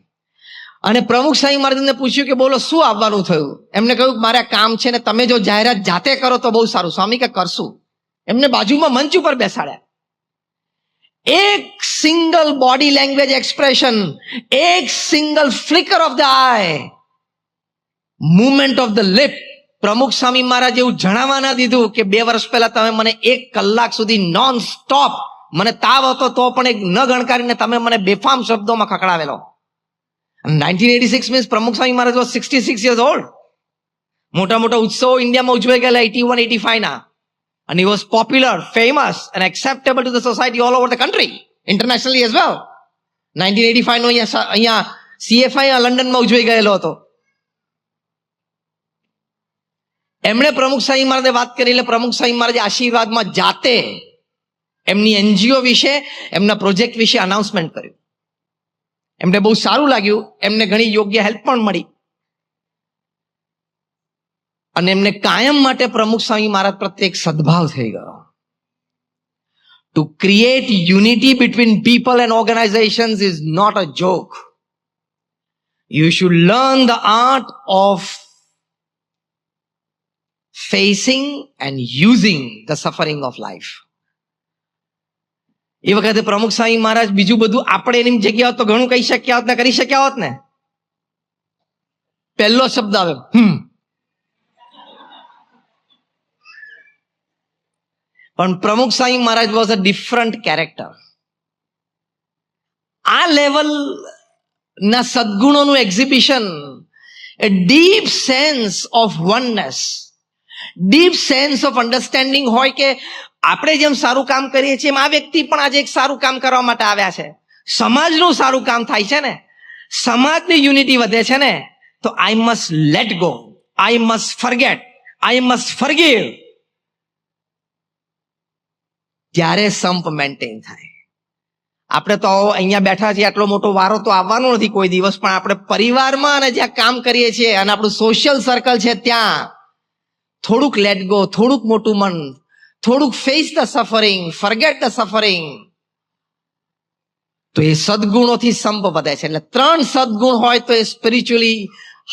અને પ્રમુખ સ્વામી મહારાજને પૂછ્યું કે બોલો શું આવવાનું થયું? એમને કહ્યું કે મારે કામ છે ને તમે જો જાહેરાત જાતે કરો તો બહુ સારું. સ્વામી કે કરશું. એમને બાજુમાં મંચ ઉપર બેસાડ્યા. એક સિંગલ બોડી લેંગ્વેજ એક્સપ્રેશન, એક single flicker of the eye, movement of the lip, Pramukh Swami મહારાજ એવું જણાવવા ના દીધું કે 2 વર્ષ પહેલા તમે મને 1 કલાક સુધી નોન સ્ટોપ, મને તાવ હતો તો પણ એક ન ગણકારીને તમે મને બેફામ શબ્દોમાં ખકડાવેલો. 1986 મીન્સ પ્રમુખ Swami Maharaj was 66 years old. મોટા મોટા ઉત્સવો ઇન્ડિયામાં ઉજવાઈ ગયેલા 81-85 ના. And he was popular, famous and acceptable to the society all over the country, internationally as well. 1985 નો અહીંયા CFI લંડનમાં ઉજવાઈ ગયેલો હતો. એમણે પ્રમુખ સ્વામી મહારાજે વાત કરી, એટલે પ્રમુખ સ્વામી મહારાજે આશીર્વાદમાં જાતે એમની એનજીઓ વિશે, એમના પ્રોજેક્ટ વિશે અનાઉન્સમેન્ટ કર્યું. એમને બહુ સારું લાગ્યું, એમને ઘણી યોગ્ય હેલ્પ પણ મળી, અને એમને કાયમ માટે પ્રમુખ સ્વામી મહારાજ પ્રત્યે એક સદભાવ થઈ ગયો. To create unity between people and organizations is not a joke. You should learn the art of facing and using the suffering of life. એ વખતે પ્રમુખ સ્વામી મહારાજ બીજું બધું આપણે એની જગ્યા હોત તો ઘણું કહી શક્યા હોત ને, કરી શક્યા હોત ને. પહેલો શબ્દ આવે પણ Pramukh Swami Maharaj was a different character. આ લેવલ ના સદગુણોનું exhibition, a deep sense of oneness, deep sense of understanding હોય કે આપણે જેમ સારું કામ કરીએ છીએ એમ આ વ્યક્તિ પણ આજે એક સારું કામ કરવા માટે આવ્યા છે. સમાજનું સારું કામ થાય છે ને, સમાજની યુનિટી વધે છે ને, તો I must let go, I must forget, I must forgive. ત્યારે સંપ મેન્ટેન થાય. આપણે તો અહીંયા બેઠા છીએ, આટલો મોટો વારો તો આવવાનો નથી કોઈ દિવસ, પણ આપણે પરિવારમાં અને જ્યાં કામ કરીએ છીએ અને આપણું સોશિયલ સર્કલ છે ત્યાં થોડુંક લેટ ગો, થોડુંક મોટું મન, થોડુંક face the suffering, forget the suffering, તો એ સદગુણોથી સંપ વધે છે. એટલે 3 સદગુણ હોય તો એ સ્પિરિચ્યુઅલી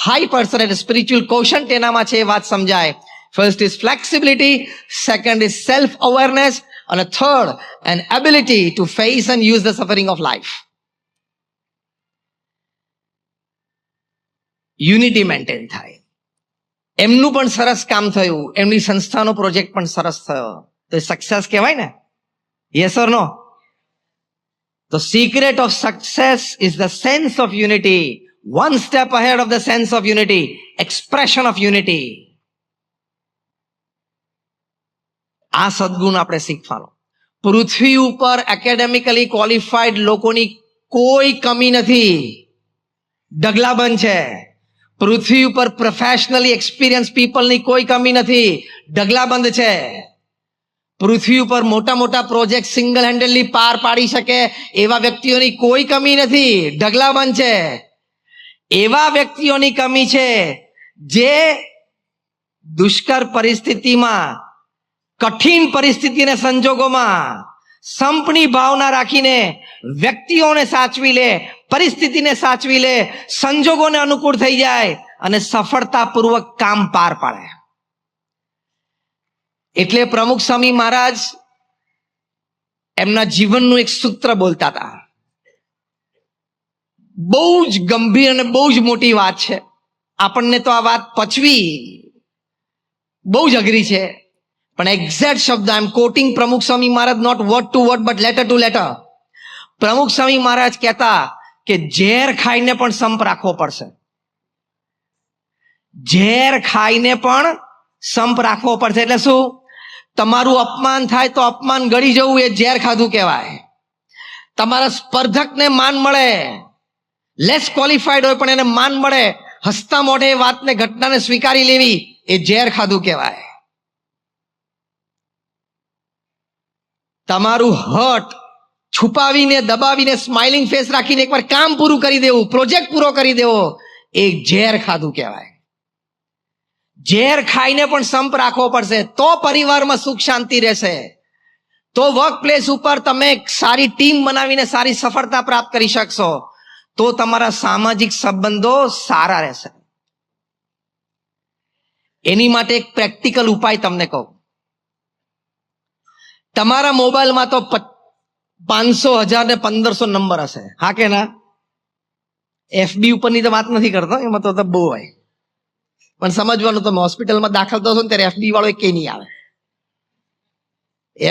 હાઈ પર્સન, એટલે સ્પિરિચ્યુઅલ કોશન્ટ એનામાં છે, એ વાત સમજાય. First is flexibility, second is self awareness, અને third an ability to face and use the suffering of life. Unity maintain થાય. એમનું પણ સરસ કામ થયું, એમની સંસ્થાનો પ્રોજેક્ટ પણ સરસ થયો, તો એ સક્સેસ કહેવાય ને? Yes or no? The secret of success is the sense of unity. One step ahead of the sense of unity, expression of unity. આ સદગુણ આપણે શીખવાનો. પૃથ્વી ઉપર એકેડેમિકલી ક્વોલિફાઈડ લોકોની કોઈ કમી નથી, ઢગલાબંધ છે. પૃથ્વી ઉપર પ્રોફેશનલી એક્સપિરિયન્સ પીપલની કોઈ કમી નથી, ઢગલાબંધ છે. પૃથ્વી ઉપર મોટા મોટા પ્રોજેક્ટ સિંગલ હેન્ડેડલી પાર પાડી શકે એવા વ્યક્તિઓની કોઈ કમી નથી, ઢગલાબંધ છે. એવા વ્યક્તિઓની કમી છે જે દુષ્કર પરિસ્થિતિમાં, કઠિન પરિસ્થિતિના સંજોગોમાં સંપની ભાવના રાખીને વ્યક્તિઓને સાચવી લે, પરિસ્થિતિને સાચવી લે, સંજોગોને અનુકૂળ થઈ જાય અને સફળતાપૂર્વક કામ પાર પાડે. એટલે પ્રમુખ સ્વામી મહારાજ એમના જીવનનું એક સૂત્ર બોલતા હતા. બહુ જ ગંભીર અને બહુ જ મોટી વાત છે. આપણને તો આ વાત પચવી બહુ જ અઘરી છે, પણ એક્ઝેક્ટ શબ્દ, આઈ am quoting Pramukh Swami Maharaj, not word to word but letter to letter. Pramukh Swami મહારાજ કહેતા કે ઝેર ખાઈને પણ સંપ રાખવો પડશે. ઝેર ખાઈને પણ સંપ રાખવો પડશે. એટલે શું? તમારું અપમાન થાય તો અપમાન ગળી જવું એ ઝેર ખાધું કહેવાય. તમારા સ્પર્ધકને માન મળે, લેસ ક્વોલિફાઈડ હોય પણ એને માન મળે, હસતા મોઢે એ વાતને, ઘટનાને સ્વીકારી લેવી એ ઝેર ખાધું કહેવાય. તમારું હર્ટ છુપાવીને, દબાવીને, સ્માઇલિંગ ફેસ રાખીને એકવાર કામ પૂરું કરી દેવું, પ્રોજેક્ટ પૂરો કરી દેવો એ ઝેર ખાધું કહેવાય. ઝેર ખાઈને પણ સંપ રાખવો પડશે, તો પરિવારમાં સુખ શાંતિ રહેશે, તો વર્ક પ્લેસ ઉપર તમે સારી ટીમ બનાવીને સારી સફળતા પ્રાપ્ત કરી શકશો, તો તમારા સામાજિક સંબંધો સારા રહેશે. એની માટે એક પ્રેક્ટિકલ ઉપાય તમને કહું. તમારા મોબાઈલમાં તો 500, 1000 ને 1500 નંબર હશે, હા કે ના? એફબી ઉપરની તો વાત નથી કરતો, એમાં તો બહુ હોય, પણ સમજવાનું, તમે હોસ્પિટલમાં દાખલ થશો ને ત્યારે એફબી વાળો એક નહીં આવે.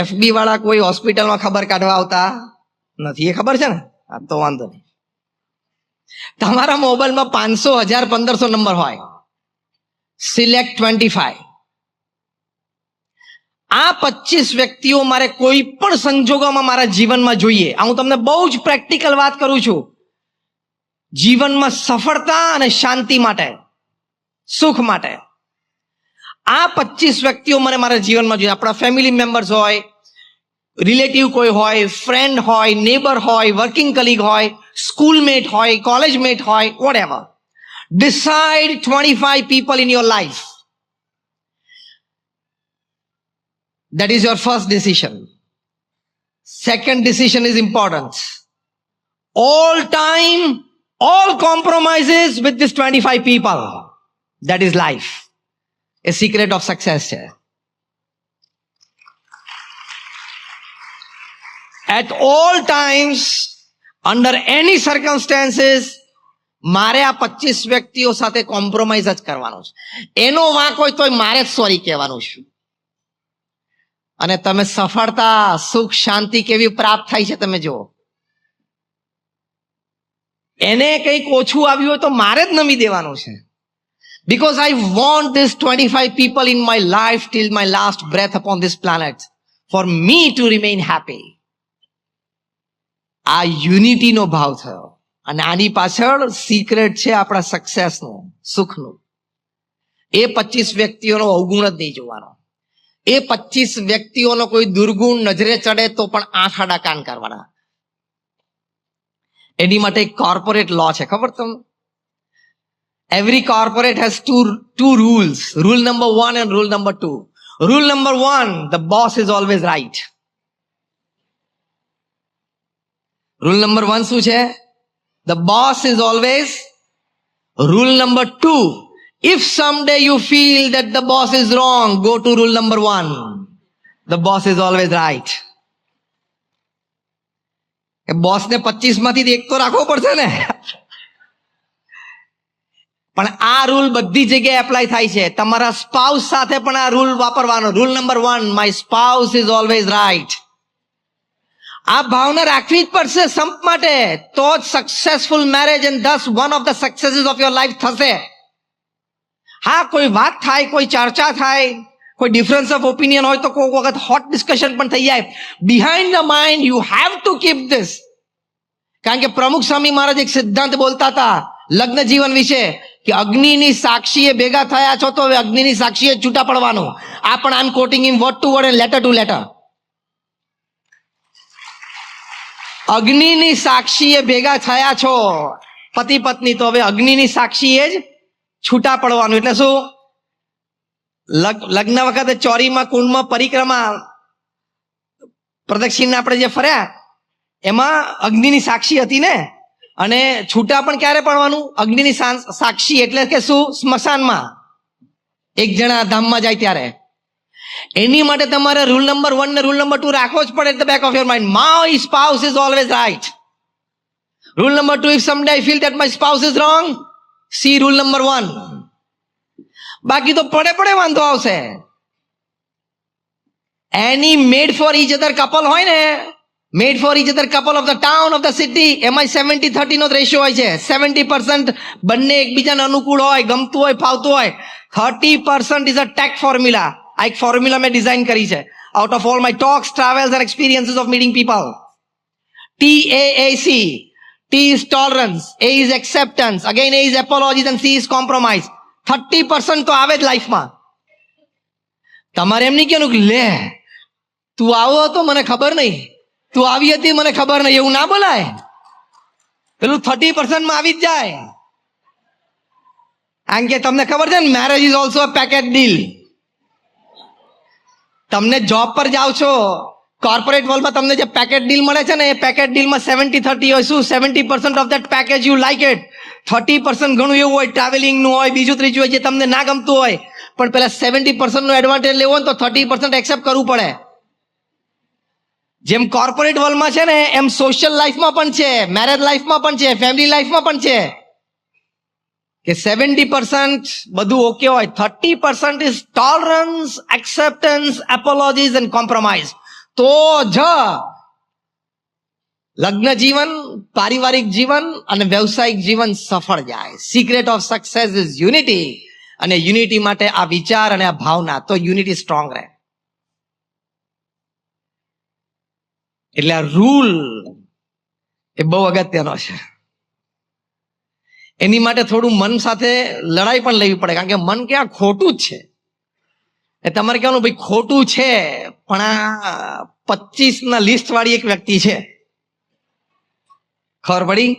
એફબી વાળા કોઈ હોસ્પિટલમાં ખબર કાઢવા આવતા નથી, એ ખબર છે ને? આ તો વાંધો નહીં. તમારા મોબાઈલમાં 500, 1000, 1500 નંબર હોય, સિલેક્ટ 25. આ 25 વ્યક્તિઓ મારે કોઈ પણ સંજોગોમાં મારા જીવનમાં જોઈએ. આ હું તમને બહુ જ પ્રેક્ટિકલ વાત કરું છું. જીવનમાં સફળતા અને શાંતિ માટે, સુખ માટે આ 25 વ્યક્તિઓ મને મારા જીવનમાં જોઈએ. આપણા ફેમિલી મેમ્બર્સ હોય, રિલેટિવ કોઈ હોય, ફ્રેન્ડ હોય, નેબર હોય, વર્કિંગ કલીગ હોય, સ્કૂલમેટ હોય, કોલેજમેટ હોય, whatever. Decide 25 people in your life. That is your first decision. Second decision is important. All time, all compromises with this 25 people. That is life. A secret of success છે. At all times, under any circumstances, મારે આ 25 વ્યક્તિઓ સાથે compromise જ કરવાનો છે. એનો વાંક હોય તો મારે જ સોરી કહેવાનું છે. અને તમે સફળતા, સુખ, શાંતિ કેવી પ્રાપ્ત થાય છે તમે જુઓ. એને કંઈક ઓછું આવ્યું હોય તો મારે જ નમી દેવાનું છે. Because I want these 25 people in my life till my last breath upon this planet, for me to remain happy. આ યુનિટીનો ભાવ થયો, અને આની પાછળ સિક્રેટ છે આપણા સક્સેસનું, સુખનું. એ 25 વ્યક્તિઓનો અવગુણ જ નહીં જોવાનો. એ 25 વ્યક્તિઓનો કોઈ દુર્ગુણ નજરે ચડે તો પણ આંખ આડા કાન કરવાના. એની માટે એક કોર્પોરેટ લો છે, ખબર તમને? Every corporate has two rules. Rule number 1 and rule number 2. Rule number 1, the boss is always right. Rule number 1 શું છે? The boss is always. Rule number 2, if someday you feel that the boss is wrong, go to rule number 1. The boss is always right. એ બોસને 25 માંથી એક તો રાખવો પડશે ને. પણ આ રૂલ બધી જગ્યાએ એપ્લાય થાય છે. તમારા સ્પાઉસ સાથે પણ આ રૂલ વાપરવાનો. Rule number 1, my spouse is always right. આ ભાવના રાખવી જ પડશે સંપ માટે, તો જ successful marriage and thus one of the successes of your life થશે. હા, કોઈ વાત થાય, કોઈ ચર્ચા થાય, કોઈ ડિફરન્સ ઓફ ઓપિનિયન હોય તો કોઈ વખત હોટ ડિસ્કશન પણ થઈ જાય. Behind the mind you have to keep this. કારણ કે પ્રમુખ સ્વામી મહારાજ એક સિદ્ધાંત બોલતા હતા લગ્ન જીવન વિશે કે અગ્નિની સાક્ષીએ ભેગા થયા છો તો હવે અગ્નિની સાક્ષીએ છૂટા પડવાનું. આ પણ I am quoting in word to word and letter to letter. અગ્નિની સાક્ષીએ ભેગા થયા છો પતિ પત્ની, તો હવે અગ્નિની સાક્ષીએ જ છૂટા પડવાનું. એટલે શું? લગ્ન વખતે ચોરીમાં કુંડમાં પરિક્રમા પ્રદક્ષિણા આપણે જે ફર્યા એમાં અગ્નિની સાક્ષી હતી ને, અને છૂટા પણ ક્યારે પડવાનું? અગ્નિની સાક્ષી એટલે કે શું? સ્મશાનમાં એક જણા ધામમાં જાય ત્યારે. એની માટે તમારે રૂલ નંબર 1 ને રૂલ નંબર 2 રાખવો જ પડે. At the back of your mind, my spouse is always right. Rule number 2, if someday I feel that my spouse is wrong, see rule number 1. બાકી તો પડે વાંધો આવશે. Any made for each other couple હોય ને, made for each other couple of the town of the city, એમાં 70-30 નો ratio હોય છે. 70% બંને એકબીજાને અનુકૂળ હોય, ગમતું હોય, ફાવતું હોય. 30% ઇઝ અ ટેક ફોર્મ્યુલા. આ એક ફોર્મ્યુલા મેં ડિઝાઇન કરી છે out of all my talks, travels and experiences of meeting people. TAAC. T is tolerance, A is acceptance, again A is apologies and C is compromise. 30% તો આવે જ લાઈફમાં. તમારે એમ નહીં કહેવાનું કે લે તું આવો હતો મને ખબર નહીં, તું આવી હતી મને ખબર નહીં, એવું ના બોલાય. પેલું 30% માં આવી જ જાય. કારણ કે તમને ખબર છે ને, marriage is also a package deal. તમને જોબ પર જાઓ છો, કોર્પોરેટ વર્લ્ડમાં તમને જે પેકેજ ડીલ મળે છે ને, એ પેકેજ ડીલમાં 70-30 હોય. શું? 70% of that package you like it. 30% ઘણું એવું હોય, ટ્રાવેલિંગનું હોય, બીજું ત્રીજું હોય, જે તમને ના ગમતું હોય. પણ પેલા 70% નો એડવાન્ટેજ લેવો હોય તો 30% એક્સેપ્ટ કરવું પડે. જેમ કોર્પોરેટ વર્લ્ડમાં છે ને, એમ સોશિયલ લાઈફમાં પણ છે, મેરેજ લાઈફમાં પણ છે, ફેમિલી લાઈફમાં પણ છે કે 70% બધું ઓકે હોય, 30% is tolerance, acceptance, એપોલોજીસ and compromise. તો જ લગ્ન જીવન, પારિવારિક જીવન અને વ્યવસાયિક જીવન સફળ જાય. Secret of success is unity. અને યુનિટી માટે આ વિચાર અને આ ભાવના, તો યુનિટી સ્ટ્રોંગ રહે. એટલે આ રૂલ એ બહુ અગત્યનો છે. એની માટે થોડું મન સાથે લડાઈ પણ લેવી પડે, કારણ કે મન ક્યાં ખોટું જ છે. એ તમારે કહેવાનું ભાઈ ખોટું છે, પણ આ 25 લિસ્ટ વાળી એક વ્યક્તિ છે. ખબર પડી?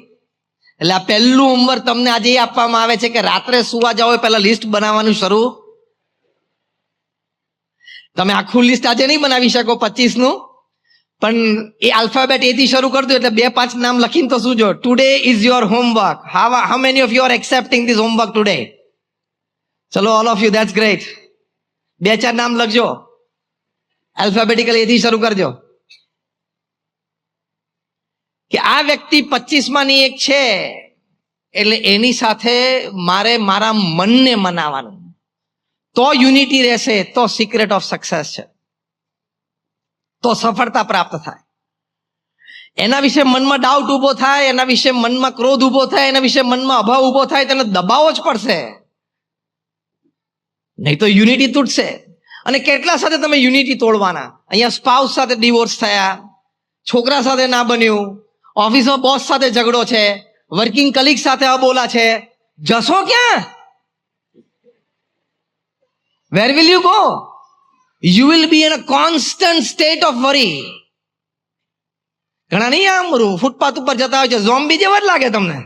એટલે આ પહેલું હોમવર્ક તમને આજે એ આપવામાં આવે છે કે રાત્રે સુવા જાઓ પહેલા લિસ્ટ બનાવવાનું શરૂ. તમે આખું લિસ્ટ આજે નહીં બનાવી શકો 25 પણ એ આલ્ફાબેટ એ થી શરૂ કરજો. એટલે 2-5 નામ લખીને તો શું જો, today is your homework. How many of you are accepting this homework today? ચલો, all of you, that's great. 2-4 નામ લખજો, આલ્ફાબેટિકલી એથી શરૂ કરજો કે આ વ્યક્તિ 25 એક છે, એટલે એની સાથે મારે મારા મનને મનાવવાનું. તો યુનિટી રહેશે, તો સિક્રેટ ઓફ સક્સેસ છે, તો સફળતા પ્રાપ્ત થાય. એના વિશે મનમાં ડાઉટ ઉભો થાય, એના વિશે મનમાં ક્રોધ ઉભો થાય, એના વિશે મનમાં અભાવ ઉભો થાય, તેને દબાવવો જ પડશે, નહીં તો યુનિટી તૂટશે. અને કેટલા સાથે તમે યુનિટી તોડવાના? અહીંયા સ્પાઉસ સાથે ડિવોર્સ થયા, છોકરા સાથે ના બન્યું, ઓફિસમાં બોસ સાથે ઝઘડો છે, વર્કિંગ કલીગ સાથે અબોલા છે. જશો ક્યાં? Where will you go? You will be in a constant state of worry. ઘણા નહીં આમ ફૂટપાથ ઉપર જતા હોય છે, ઝોમ્બી જેવા જ લાગે તમને.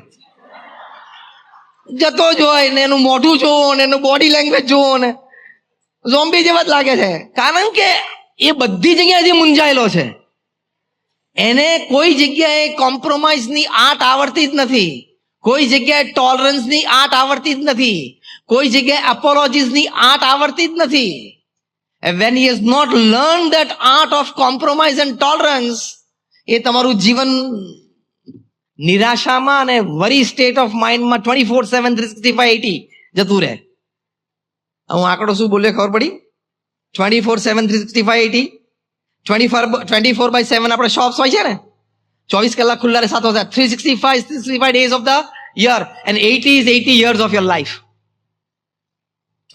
જતો જ હોય ને, એનું મોઢું જોવો ને, એનું બોડી લેંગ્વેજ જોવો ને, ઝોમ્બી જેવા જ લાગે છે. કારણ કે એ બધી જગ્યાએથી મૂંઝાયેલો છે. એને કોઈ જગ્યાએ કોમ્પ્રોમાઇઝની આર્ટ આવડતી જ નથી, કોઈ જગ્યાએ ટોલરન્સની આર્ટ આવડતી જ નથી, કોઈ જગ્યાએ એપોલોજીસની આર્ટ આવડતી જ નથી. And when he has not learned that art of compromise and tolerance, એ તમારું જીવન નિરાશામાં અને વરી સ્ટેટ ઓફ માઇન્ડમાં 24/7 365 જતું રહે. હું આંકડો શું બોલ્યો ખબર પડી? 24/7 365 24/7 આપણે શોપ્સ હોય છે ને, 24 કલાક ખુલ્લા રહે, 7 365 days of the year and 80 is 80 years of your life.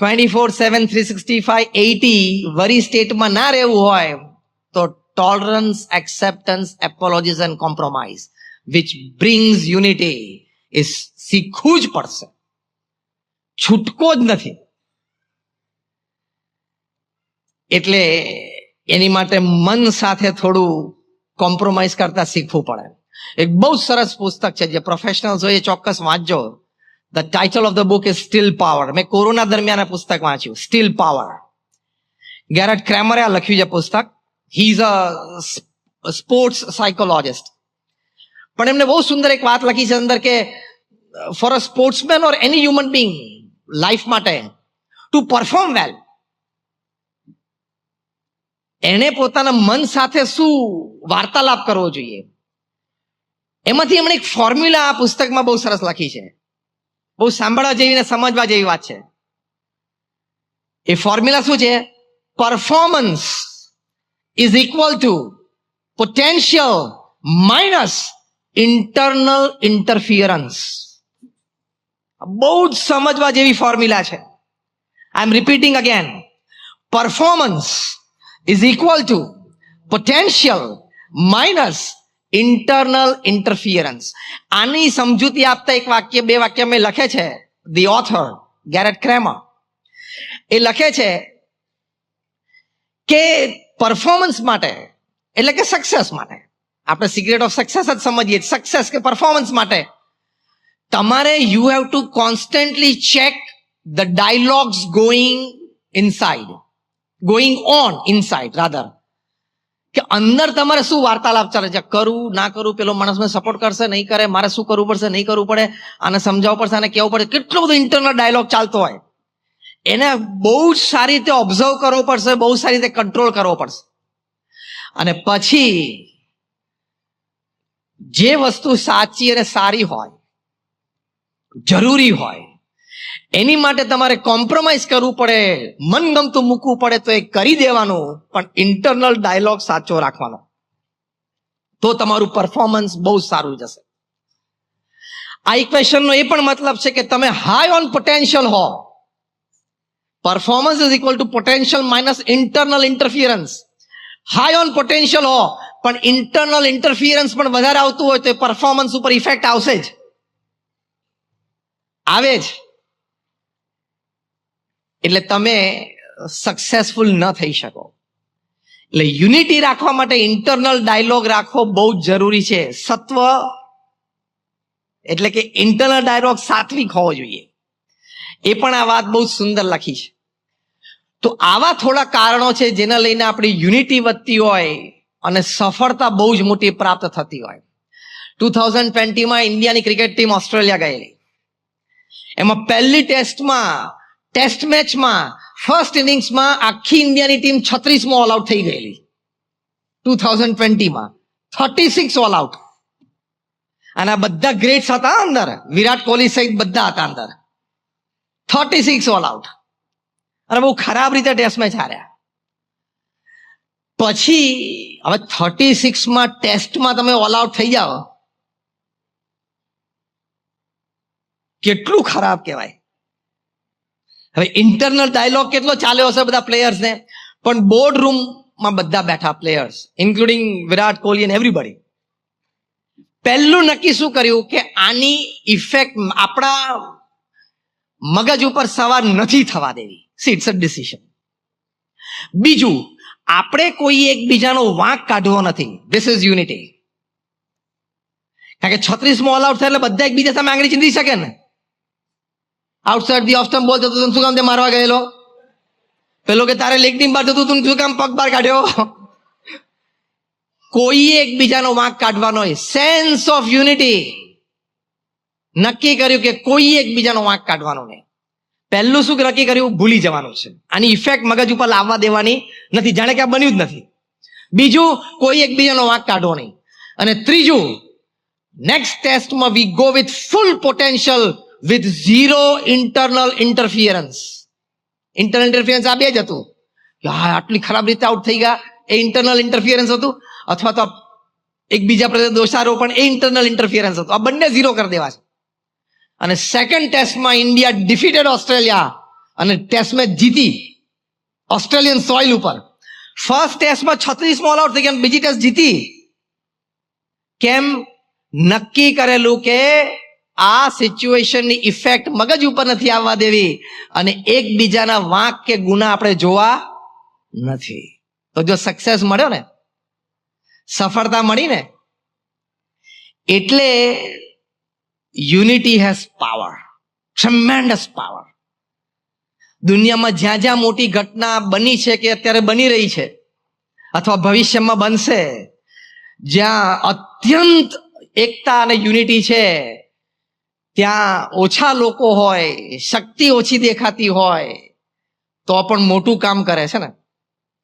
24/7 365 80 વરી સ્ટેટમાં ના રહેવું હોય તો tolerance, acceptance, apologies and compromise which brings unity is શીખવું જ પડશે, છૂટકો જ નથી. એટલે એની માટે મન સાથે થોડું કોમ્પ્રોમાઇઝ કરતા શીખવું પડે. એક બહુ સરસ પુસ્તક છે જે પ્રોફેશનલ્સ હોય એ ચોક્કસ વાંચજો. The title of the book is steel power. મેં કોરોના દરમિયાન આ પુસ્તક વાંચ્યું, સ્ટીલ પાવર. ગેરેટ ક્રેમરે આ લખ્યું છે પુસ્તક. He is a sports psychologist. પણ એમને બહુ સુંદર એક વાત લખી છે અંદર કે for a sportsman or any human being life માટે ટુ પરફોર્મ વેલ, એને પોતાના મન સાથે શું વાર્તાલાપ કરવો જોઈએ. એમાંથી એમણે એક ફોર્મ્યુલા આ પુસ્તકમાં બહુ સરસ લખી છે. બહુ સાંભળવા જેવી ને સમજવા જેવી વાત છે. એ ફોર્મ્યુલા શું છે? Performance is equal to potential minus internal interference. બહુ જ સમજવા જેવી ફોર્મ્યુલા છે. I am repeating again. Performance is equal to potential minus internal interference. આની સમજૂતી આપતા એક વાક્ય, બે વાક્ય મેં લખે છે ધી ઓથર ગેરેટ ક્રેમર. એ લખે છે કે પરફોર્મન્સ માટે એટલે કે સક્સેસ માટે, આપણે સિક્રેટ ઓફ સક્સેસ જ સમજીએ, સક્સેસ કે પરફોર્મન્સ માટે તમારે you have to constantly check the dialogues going on inside rather, કે અંદર તમારે શું વાર્તાલાપ ચાલે છે, કરું ના કરું, પેલો માણસ મને સપોર્ટ કરશે નહીં કરે, મારે શું કરવું પડશે નહીં કરવું પડે, આને સમજાવવું પડશે, આને કહેવું પડે, કેટલો બધો ઇન્ટરનલ ડાયલોગ ચાલતો હોય. એને બહુ જ સારી રીતે ઓબ્ઝર્વ કરવો પડશે, બહુ સારી રીતે કંટ્રોલ કરવો પડશે. અને પછી જે વસ્તુ સાચી અને સારી હોય, જરૂરી હોય, એની માટે તમારે કોમ્પ્રોમાઇઝ કરવું પડે, મનગમતું મૂકવું પડે તો એ કરી દેવાનું, પણ ઇન્ટરનલ ડાયલોગ સાચો રાખવાનો, તો તમારું પરફોર્મન્સ બહુ સારું જશે. આ ઇક્વેશનનો એ પણ મતલબ છે કે તમે હાઈ ઓન પોટેન્શિયલ હો, performance is equal to potential minus internal interference. High on potential હો પણ ઇન્ટરનલ ઇન્ટરફિયરન્સ પણ વધારે આવતું હોય તો એ પરફોર્મન્સ ઉપર ઇફેક્ટ આવશે જ, આવે જ. એટલે તમે સક્સેસફુલ ન થઈ શકો. એટલે યુનિટી રાખવા માટે ઇન્ટરનલ ડાયલોગ રાખવો બહુ જ જરૂરી છે. સત્વ એટલે કે ઇન્ટરનલ ડાયલોગ સાત્વિક હોવો જોઈએ. એ પણ આ વાત બહુ સુંદર લખી છે. તો આવા થોડા કારણો છે જેના લઈને આપણી યુનિટી વધતી હોય અને સફળતા બહુ જ મોટી પ્રાપ્ત થતી હોય. 2020માં ઇન્ડિયાની ક્રિકેટ ટીમ ઓસ્ટ્રેલિયા ગયેલી. એમાં પહેલી ટેસ્ટ મેચમાં ફર્સ્ટ ઇનિંગ્સમાં આખી ઇન્ડિયાની ટીમ 36મો ઓલ આઉટ થઈ ગયેલી. 2020માં 36 ઓલ આઉટ. અને આ બધા ગ્રેટ્સ હતા અંદર, વિરાટ કોહલી સહિત બધા હતા અંદર. 36 ઓલ આઉટ અને બહુ ખરાબ રીતે ટેસ્ટ મેચ હાર્યા. પછી હવે 36માં ટેસ્ટમાં તમે ઓલ આઉટ થઈ જાઓ, કેટલું ખરાબ કહેવાય. હવે ઇન્ટરનલ ડાયલોગ કેટલો ચાલ્યો હશે બધા પ્લેયર્સને, પણ બોર્ડ રૂમમાં બધા બેઠા players including Virat Kohli and everybody. પહેલું નક્કી શું કર્યું કે આની ઇફેક્ટ આપણા મગજ ઉપર સવાર નથી થવા દેવી. It's a decision. બીજું, આપણે કોઈ એકબીજાનો વાંક કાઢવો નથી. This is unity. કારણ કે 36મો ઓલ આઉટ થાય એટલે બધા એકબીજા સામે આંગળી ચીંધી શકે ને. આઉટસાઇડ ધી ઓફ સ્ટમ્પ બોલ જતો શું કામ તે મારવા ગયેલો, પેલો કે તારે લેગની બહાર જતું તું શું કામ પગ બહાર કાઢ્યો. કોઈએ એકબીજાનો વાંક કાઢવાનો હોય. સેન્સ ઓફ યુનિટી નક્કી કર્યું કે કોઈએ એકબીજાનો વાંક કાઢવાનો નહીં. પહેલું શું નક્કી કર્યું? ભૂલી જવાનું છે. આની ઇફેક્ટ મગજ ઉપર લાવવા દેવાની નથી, જાણે કે આ બન્યું જ નથી. બીજું, કોઈ એકબીજાનો વાંક કાઢવો નહીં. અને ત્રીજું, નેક્સ્ટ ટેસ્ટમાં we go with full potential with zero internal interference. Internal interference આ બે જ હતું કે હા આટલી ખરાબ રીતે આઉટ થઈ ગયા, એ ઇન્ટરનલ ઇન્ટરફિયરન્સ હતું, અથવા તો એકબીજા પ્રત્યે દોષારોપણ, એ ઇન્ટરનલ ઇન્ટરફિયરન્સ હતું. આ બંને ઝીરો કરી દેવા છે. અને સેકન્ડ ટેસ્ટમાં ઇન્ડિયા ડિફીટેડ ઓસ્ટ્રેલિયા અને ટેસ્ટ મેચ જીતી ઓસ્ટ્રેલિયન સોઇલ ઉપર. ફર્સ્ટ ટેસ્ટમાં 36 ઓલ આઉટ થઈ ગયા, બીજી ટેસ્ટ જીતી. કેમ? નક્કી કરેલું કે આ સિચ્યુએશનની ઇફેક્ટ મગજ ઉપર નથી આવવા દેવી અને એકબીજાના વાંક કે ગુના આપણે જોવા નથી. તો જો સક્સેસ મળ્યો ને, સફળતા મળી ને, એટલે unity has power, tremendous power. દુનિયામાં જ્યાં જ્યાં મોટી ઘટના બની છે કે અત્યારે બની રહી છે અથવા ભવિષ્યમાં બનશે, જ્યાં અત્યંત એકતા અને યુનિટી છે, ત્યાં ઓછા લોકો હોય, શક્તિ ઓછી દેખાતી હોય, તો પણ મોટું કામ કરે છે ને,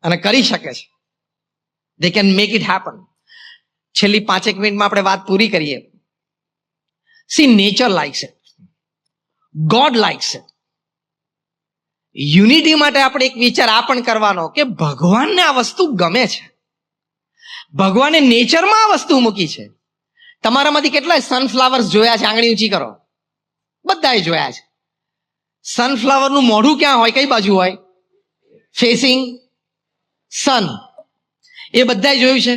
અને કરી શકે છે. They can make it happen. છેલ્લી 5 મિનિટમાં આપણે વાત પૂરી કરીએ. C, nature likes it, God likes it. Unity માટે આપણે એક વિચાર આ પણ કરવાનો કે ભગવાનને આ વસ્તુ ગમે છે. ભગવાને નેચરમાં આ વસ્તુ મૂકી છે. તમારામાંથી કેટલાય સનફ્લાવર્સ જોયા છે? આંગળી ઊંચી કરો. બધાએ જોયા છે. સનફ્લાવરનું મોઢું ક્યાં હોય? કઈ બાજુ હોય? ફેસિંગ સન. એ બધાએ જોયું છે.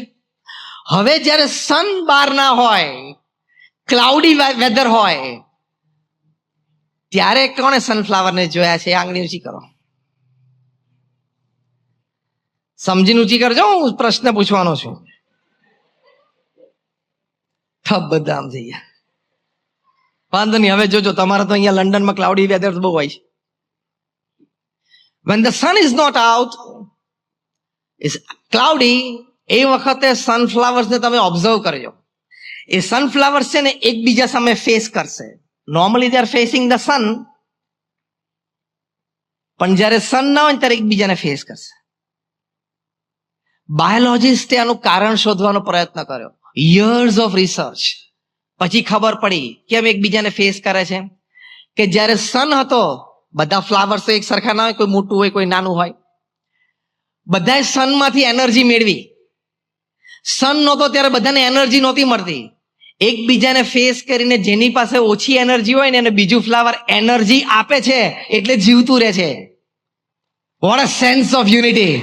હવે જ્યારે સન બહાર ના હોય, ક્લાઉડી વેધર હોય, ત્યારે કોણે સનફ્લાવરને જોયા છે? આંગળી ઊંચી કરો. સમજીને ઊંચી કરજો, હું પ્રશ્ન પૂછવાનો છું. બધા આમ થઈ ગયા. વાંધો નહીં, હવે જોજો, તમારે તો અહીંયા લંડનમાં ક્લાઉડી વેધર બહુ હોય છે. When the sun is not out, is cloudy, એ વખતે સનફ્લાવર્સને તમે ઓબ્ઝર્વ કરજો. એ સનફ્લાવર્સ છે ને એકબીજા સામે ફેસ કરશે. Normally they are facing the sun, પણ જ્યારે સન ના હોય ત્યારે એકબીજાને ફેસ કરશે. બાયોલોજીસ્ટે આનું કારણ શોધવાનો પ્રયત્ન કર્યો, યર્સ ઓફ રિસર્ચ. પછી ખબર પડી કેમ એકબીજાને ફેસ કરે છે. કે જ્યારે સન હતો, બધા ફ્લાવર્સ એક સરખા ના હોય, કોઈ મોટું હોય, કોઈ નાનું હોય, બધાએ સનમાંથી એનર્જી મેળવી. સન નહોતો ત્યારે બધાને એનર્જી નહોતી મળતી. એકબીજાને ફેસ કરીને જેની પાસે ઓછી એનર્જી હોય ને એને બીજું ફ્લાવર એનર્જી આપે છે, એટલે જીવતું રહે છે. What a sense of unity.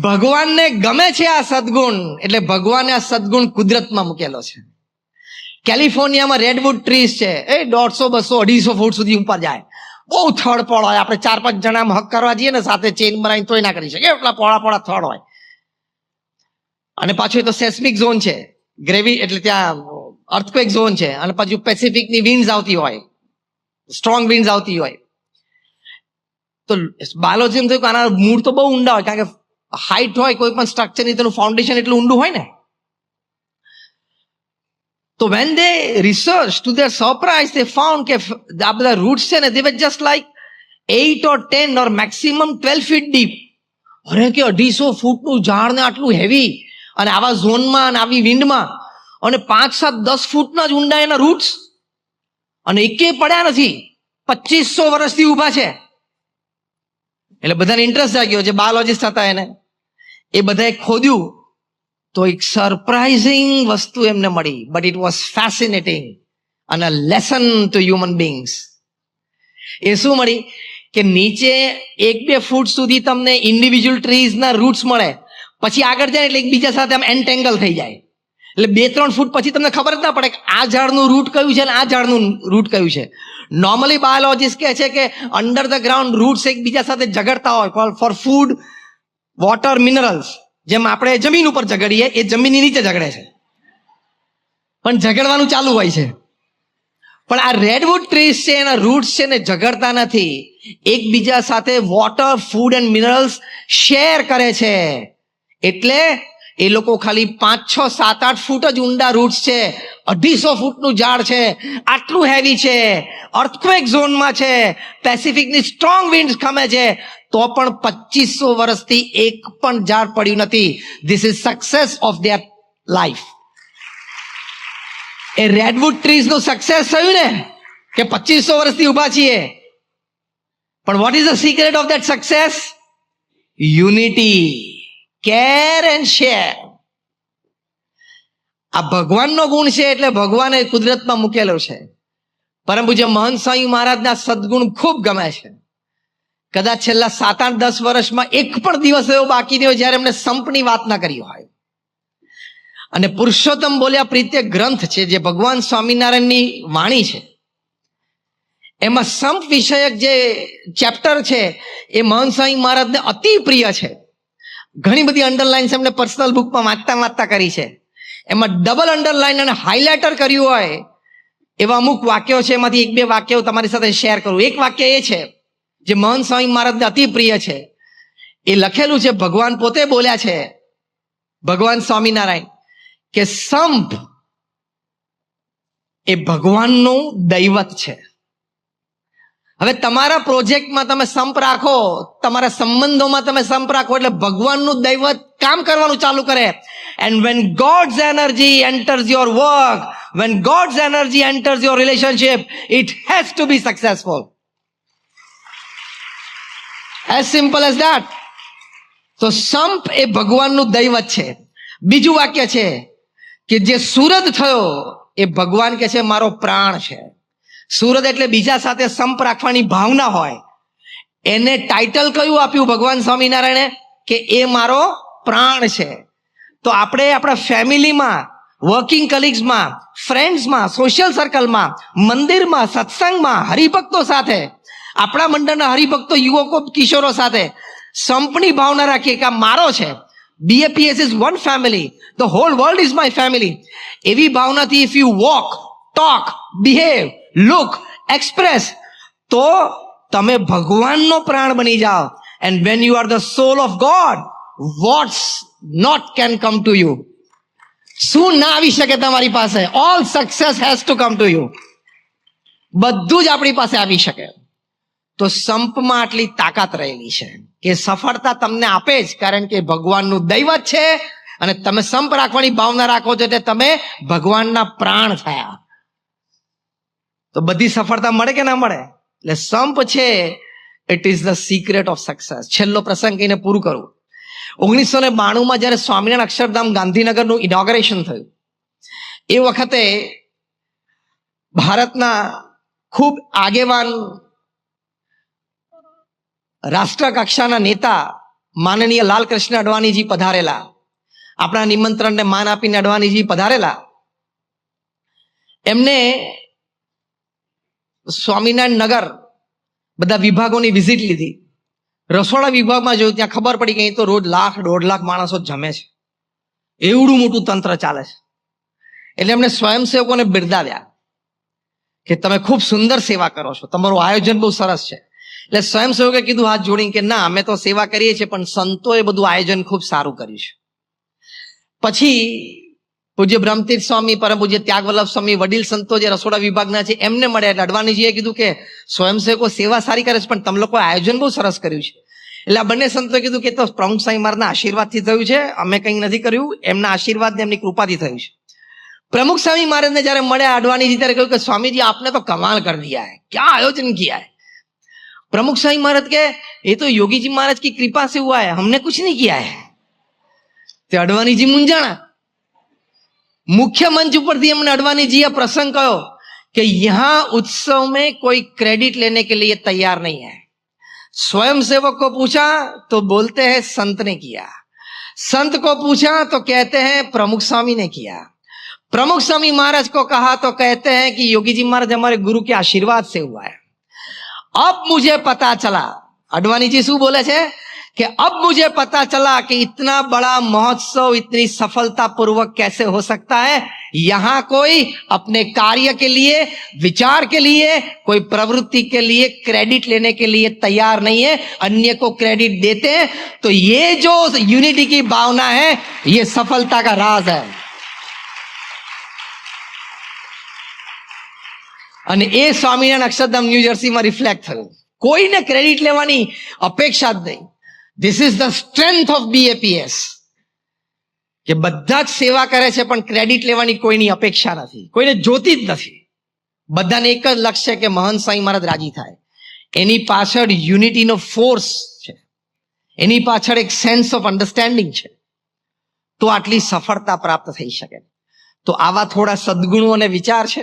ભગવાનને ગમે છે આ સદગુણ, એટલે ભગવાને આ સદગુણ કુદરતમાં મૂકેલો છે. કેલિફોર્નિયામાં રેડવુડ ટ્રીઝ છે, એ 150, 200, 250 ફૂટ સુધી ઉપર જાય. બહુ થડ પડ હોય. આપણે 4-5 જણા હક કરવા જઈએ ને સાથે ચેન બનાવીને તોય ના કરી શકે, એટલા પોળા થડ હોય. અને પાછું એ તો સેસ્મિક ઝોન છે, ગ્રેવી એટલે ત્યાં અર્થક્વેક ઝોન છે. અને પાછું પેસિફિકની વિન્ડ્સ આવતી હોય, સ્ટ્રોંગ વિન્ડ્સ આવતી હોય. તો બાયોલોજી થયું કે આના મૂળ તો બહુ ઊંડા હોય, કારણ કે હાઈટ હોય કોઈ પણ સ્ટ્રક્ચરની, તેનું ફાઉન્ડેશન એટલું ઊંડું હોય ને. તો when they research, to their surprise they found કે આ બધા રૂટ્સ છે ને, they were just like 8 or 10 or maximum 12 feet deep. અરે કે 250 ફૂટનું ઝાડ ને આટલું હેવી, અને આવા ઝોનમાં અને આવી વિન્ડમાં, અને 5, 7, 10 ફૂટના જ ઊંડા એના રૂટ્સ, અને એકે પડ્યા નથી. 2500 વર્ષથી ઊભા છે. એટલે બધાને ઇન્ટરેસ્ટ જાગ્યો, જે બાયોલોજીસ્ટ હતા એને. એ બધાએ ખોદ્યું તો એક સરપ્રાઇઝિંગ વસ્તુ એમને મળી. બટ ઇટ વોઝ ફેસિનેટિંગ અને લેસન ટુ હ્યુમન બીંગ્સ. એ શું મળી કે નીચે 1-2 ફૂટ સુધી તમને ઇન્ડિવિજ્યુઅલ ટ્રીઝના રૂટ્સ મળે, પછી આગળ જાય એટલે એકબીજા સાથે આમ એન્ટેંગલ થઈ જાય. એટલે 2-3 ફૂટ પછી તમને ખબર જ ના પડે કે આ ઝાડનું રૂટ કયું છે અને આ ઝાડનું રૂટ કયું છે. નોર્મલી બાયોલોજીસ્ટ કહે છે કે અંડર ધ ગ્રાઉન્ડ રૂટ્સ એકબીજા સાથે ઝઘડતા હોય ફોર ફૂડ, વોટર, મિનરલ્સ. જેમ આપણે જમીન ઉપર ઝઘડીએ, એ જમીનની નીચે ઝઘડે છે, પણ ઝઘડવાનું ચાલુ હોય છે. પણ આ રેડવુડ ટ્રીઝ છે, એના રૂટ્સ છે ને ઝઘડતા નથી, એકબીજા સાથે water, food and minerals share કરે છે. એટલે એ લોકો ખાલી 5, 6, 7, 8 ફૂટ જ ઊંડા રૂટ્સ છે, 250 ફૂટનું ઝાડ છે, આટલું હેવી છે, અર્થક્વેક ઝોનમાં છે, પેસિફિકની સ્ટ્રોંગ વિન્ડ્સ ખમે છે, તો પણ 2500 વર્ષથી એક પણ ઝાડ પડ્યું નથી. This is success of their life. A redwood trees નું સક્સેસ થયું ને કે 2500 વર્ષથી ઉભા છીએ, પણ vote is the secret of that success? Unity, care and share. આ ભગવાનનો ગુણ છે, એટલે ભગવાને કુદરતમાં મૂકેલો છે. પરમ પૂજ્ય મહંત સ્વામી મહારાજના સદગુણ ખૂબ ગમે છે. કદાચ છેલ્લા 7-8-10 વર્ષમાં એક પણ દિવસ એવો બાકી નહીં હોય જ્યારે એમને સંપની વાત ના કરી હોય. અને પુરુષોત્તમ બોલ્યા પ્રીત્ય ગ્રંથ છે, જે ભગવાન સ્વામિનારાયણની વાણી છે, એમાં સંપ વિષયક જે ચેપ્ટર છે એ મહંત સ્વામી મહારાજને અતિ પ્રિય છે. ઘણી બધી અંડરલાઇન્સ એમને પર્સનલ બુકમાં વાંચતા કરી છે. એમાં ડબલ અંડરલાઇન અને હાઇલાઇટર કર્યું હોય એવા અમુક વાક્યો છે. એમાંથી 1-2 વાક્યો તમારી સાથે શેર કરું. એક વાક્ય એ છે જે મહંત સ્વામી મહારાજને અતિ પ્રિય છે. એ લખેલું છે, ભગવાન પોતે બોલ્યા છે, ભગવાન સ્વામિનારાયણ, કે સંપ એ ભગવાનનું દૈવત છે. હવે તમારા પ્રોજેક્ટમાં તમે સંપ રાખો, તમારા સંબંધોમાં તમે સંપ રાખો, એટલે ભગવાનનું દૈવત કામ કરવાનું ચાલુ કરે. And when God's energy enters your work, when God's energy enters your relationship, it has to be successful. As simple as that. તો સંપ એ ભગવાનનું દૈવત છે. બીજું વાક્ય છે કે જે સુરદ થયો એ ભગવાન કે છે મારો પ્રાણ છે. સુરદ એટલે બીજા સાથે સંપ રાખવાની ભાવના હોય. એને ટાઇટલ કયું આપ્યું ભગવાન સ્વામિનારાયણે? કે એ મારો પ્રાણ છે. તો આપણે આપણા ફેમિલીમાં, વર્કિંગ કલીગ્સમાં, ફ્રેન્ડ્સમાં, સોશિયલ સર્કલમાં, મંદિરમાં, સત્સંગમાં, હરિભક્તો સાથે, આપણા મંડળના હરિભક્તો, યુવકો, કિશોરો સાથે સંપની ભાવના રાખીએ કે આ મારો છે. BAPS is one family. The whole world is my family. એવી ભાવનાથી if you walk, talk, behave, look, express, તો તમે ભગવાનનો પ્રાણ બની જાઓ. And when you are the soul of God, what's not can come to you. શું ના આવી શકે તમારી પાસે? All success has to come to you. બધું જ આપણી પાસે આવી શકે. તો સંપમાં આટલી તાકાત રહેલી છે કે સફળતા તમને આપે જ, કારણ કે ભગવાનનું દૈવત છે અને તમે સંપ રાખવાની ભાવના રાખો છો એટલે તમે ભગવાનના પ્રાણ થયા. તો બધી સફળતા મળે કે ના મળે? એટલે સંપ છે, it is the secret of success. છેલ્લો પ્રસંગ કહીને પૂરું કરું. 1992માં જ્યારે સ્વામિનારાયણ અક્ષરધામ ગાંધીનગરનું ઇનોગ્રેશન થયું, એ વખતે ભારતના ખૂબ આગેવાન રાષ્ટ્ર કક્ષાના નેતા માનનીય લાલકૃષ્ણ અડવાણીજી પધારેલા. આપણા નિમંત્રણને માન આપીને અડવાણીજી પધારેલા. એમને સ્વામિનારાયણ નગર બધા વિભાગોની વિઝિટ લીધી. રસોડા વિભાગમાં જોયું, ત્યાં ખબર પડી કે અહીં તો રોજ 1.5 લાખ માણસો જમે છે. એવડું મોટું તંત્ર ચાલે છે. એટલે એમણે સ્વયંસેવકોને બિરદાવ્યા કે તમે ખૂબ સુંદર સેવા કરો છો, તમારું આયોજન બહુ સરસ છે. એટલે સ્વયંસેવકે કીધું હાથ જોડીને કે ના, અમે તો સેવા કરીએ છીએ, પણ સંતોએ બધું આયોજન ખૂબ સારું કર્યું છે. પછી પૂજ્ય બ્રહ્મતીર્થ સ્વામી, પરમ પૂજ્ય ત્યાગવલ્લભ સ્વામી, વડીલ સંતો જે રસોડા વિભાગના છે, એમને મળ્યા. એટલે અડવાણીજીએ કીધું કે સ્વયંસેવકો સેવા સારી કરે છે, પણ તમે લોકો આયોજન બહુ સરસ કર્યું છે. એટલે આ બંને સંતોએ કીધું કે તો પ્રમુખ સ્વામી મહારાજના આશીર્વાદથી થયું છે, અમે કંઈ નથી કર્યું, એમના આશીર્વાદ ને એમની કૃપાથી થયું છે. પ્રમુખ સ્વામી મહારાજને જયારે મળ્યા અડવાણીજી, ત્યારે કહ્યું કે સ્વામીજી આપને તો કમાલ કર દિયા है, क्या आयोजन किया है. प्रमुख स्वामी महाराज के ये तो योगी जी महाराज की कृपा से हुआ है, हमने कुछ नहीं किया है. तो अडवाणी जी मुंजाणा. मुख्य मंच ऊपर थी हमने अडवाणी जी ये प्रसंग कहो कि यहाँ उत्सव में कोई क्रेडिट लेने के लिए तैयार नहीं है. स्वयं सेवक को पूछा तो बोलते हैं संत ने किया, संत को पूछा तो कहते हैं प्रमुख स्वामी ने किया, प्रमुख स्वामी महाराज को कहा तो कहते हैं कि योगी जी महाराज हमारे गुरु के आशीर्वाद से हुआ है. अब मुझे पता चला, अडवाणी जी शू बोले छे कि अब मुझे पता चला कि इतना बड़ा महोत्सव इतनी सफलता पूर्वक कैसे हो सकता है. यहाँ कोई अपने कार्य के लिए, विचार के लिए, कोई प्रवृत्ति के लिए क्रेडिट लेने के लिए तैयार नहीं है, अन्य को क्रेडिट देते हैं. तो ये जो यूनिटी की भावना है, ये सफलता का राज है. અને એ સ્વામિનારાયણ અક્ષરધામ ન્યૂજર્સીમાં રિફ્લેક્ટ થયું. કોઈને ક્રેડિટ લેવાની અપેક્ષા જ નહીં. This is the strength of BAPS કે બધા જ સેવા કરે છે પણ ક્રેડિટ લેવાની કોઈની અપેક્ષા નથી, કોઈને જોતી જ નથી. બધાને એક જ લક્ષ્ય કે મહંત સ્વામી મહારાજ રાજી થાય. એની પાછળ યુનિટીનો ફોર્સ છે, એની પાછળ એક સેન્સ ઓફ અન્ડરસ્ટેન્ડિંગ છે, તો આટલી સફળતા પ્રાપ્ત થઈ શકે. તો આવા થોડા સદગુણો અને વિચાર છે,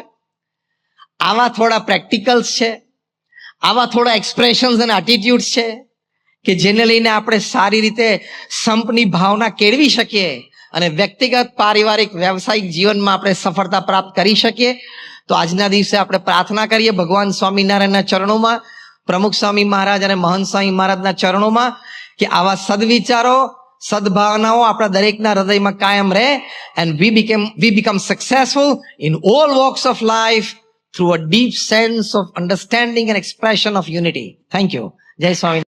આવા થોડા પ્રેક્ટિકલ્સ છે, આવા થોડા એક્સપ્રેશન્સ અને એટીટ્યુડ્સ છે કે જેને લઈને આપણે સારી રીતે સંપની ભાવના કેળવી શકીએ અને વ્યક્તિગત, પારિવારિક, વ્યવસાયિક જીવનમાં આપણે સફળતા પ્રાપ્ત કરી શકીએ. તો આજના દિવસે આપણે પ્રાર્થના કરીએ ભગવાન સ્વામિનારાયણના ચરણોમાં, પ્રમુખ સ્વામી મહારાજ અને મહંત સ્વામી મહારાજના ચરણોમાં, કે આવા સદવિચારો, સદભાવનાઓ આપણા દરેકના હૃદયમાં કાયમ રહે. And we become successful in all walks of life through a deep sense of understanding and expression of unity. Thank you. જય સ્વામી.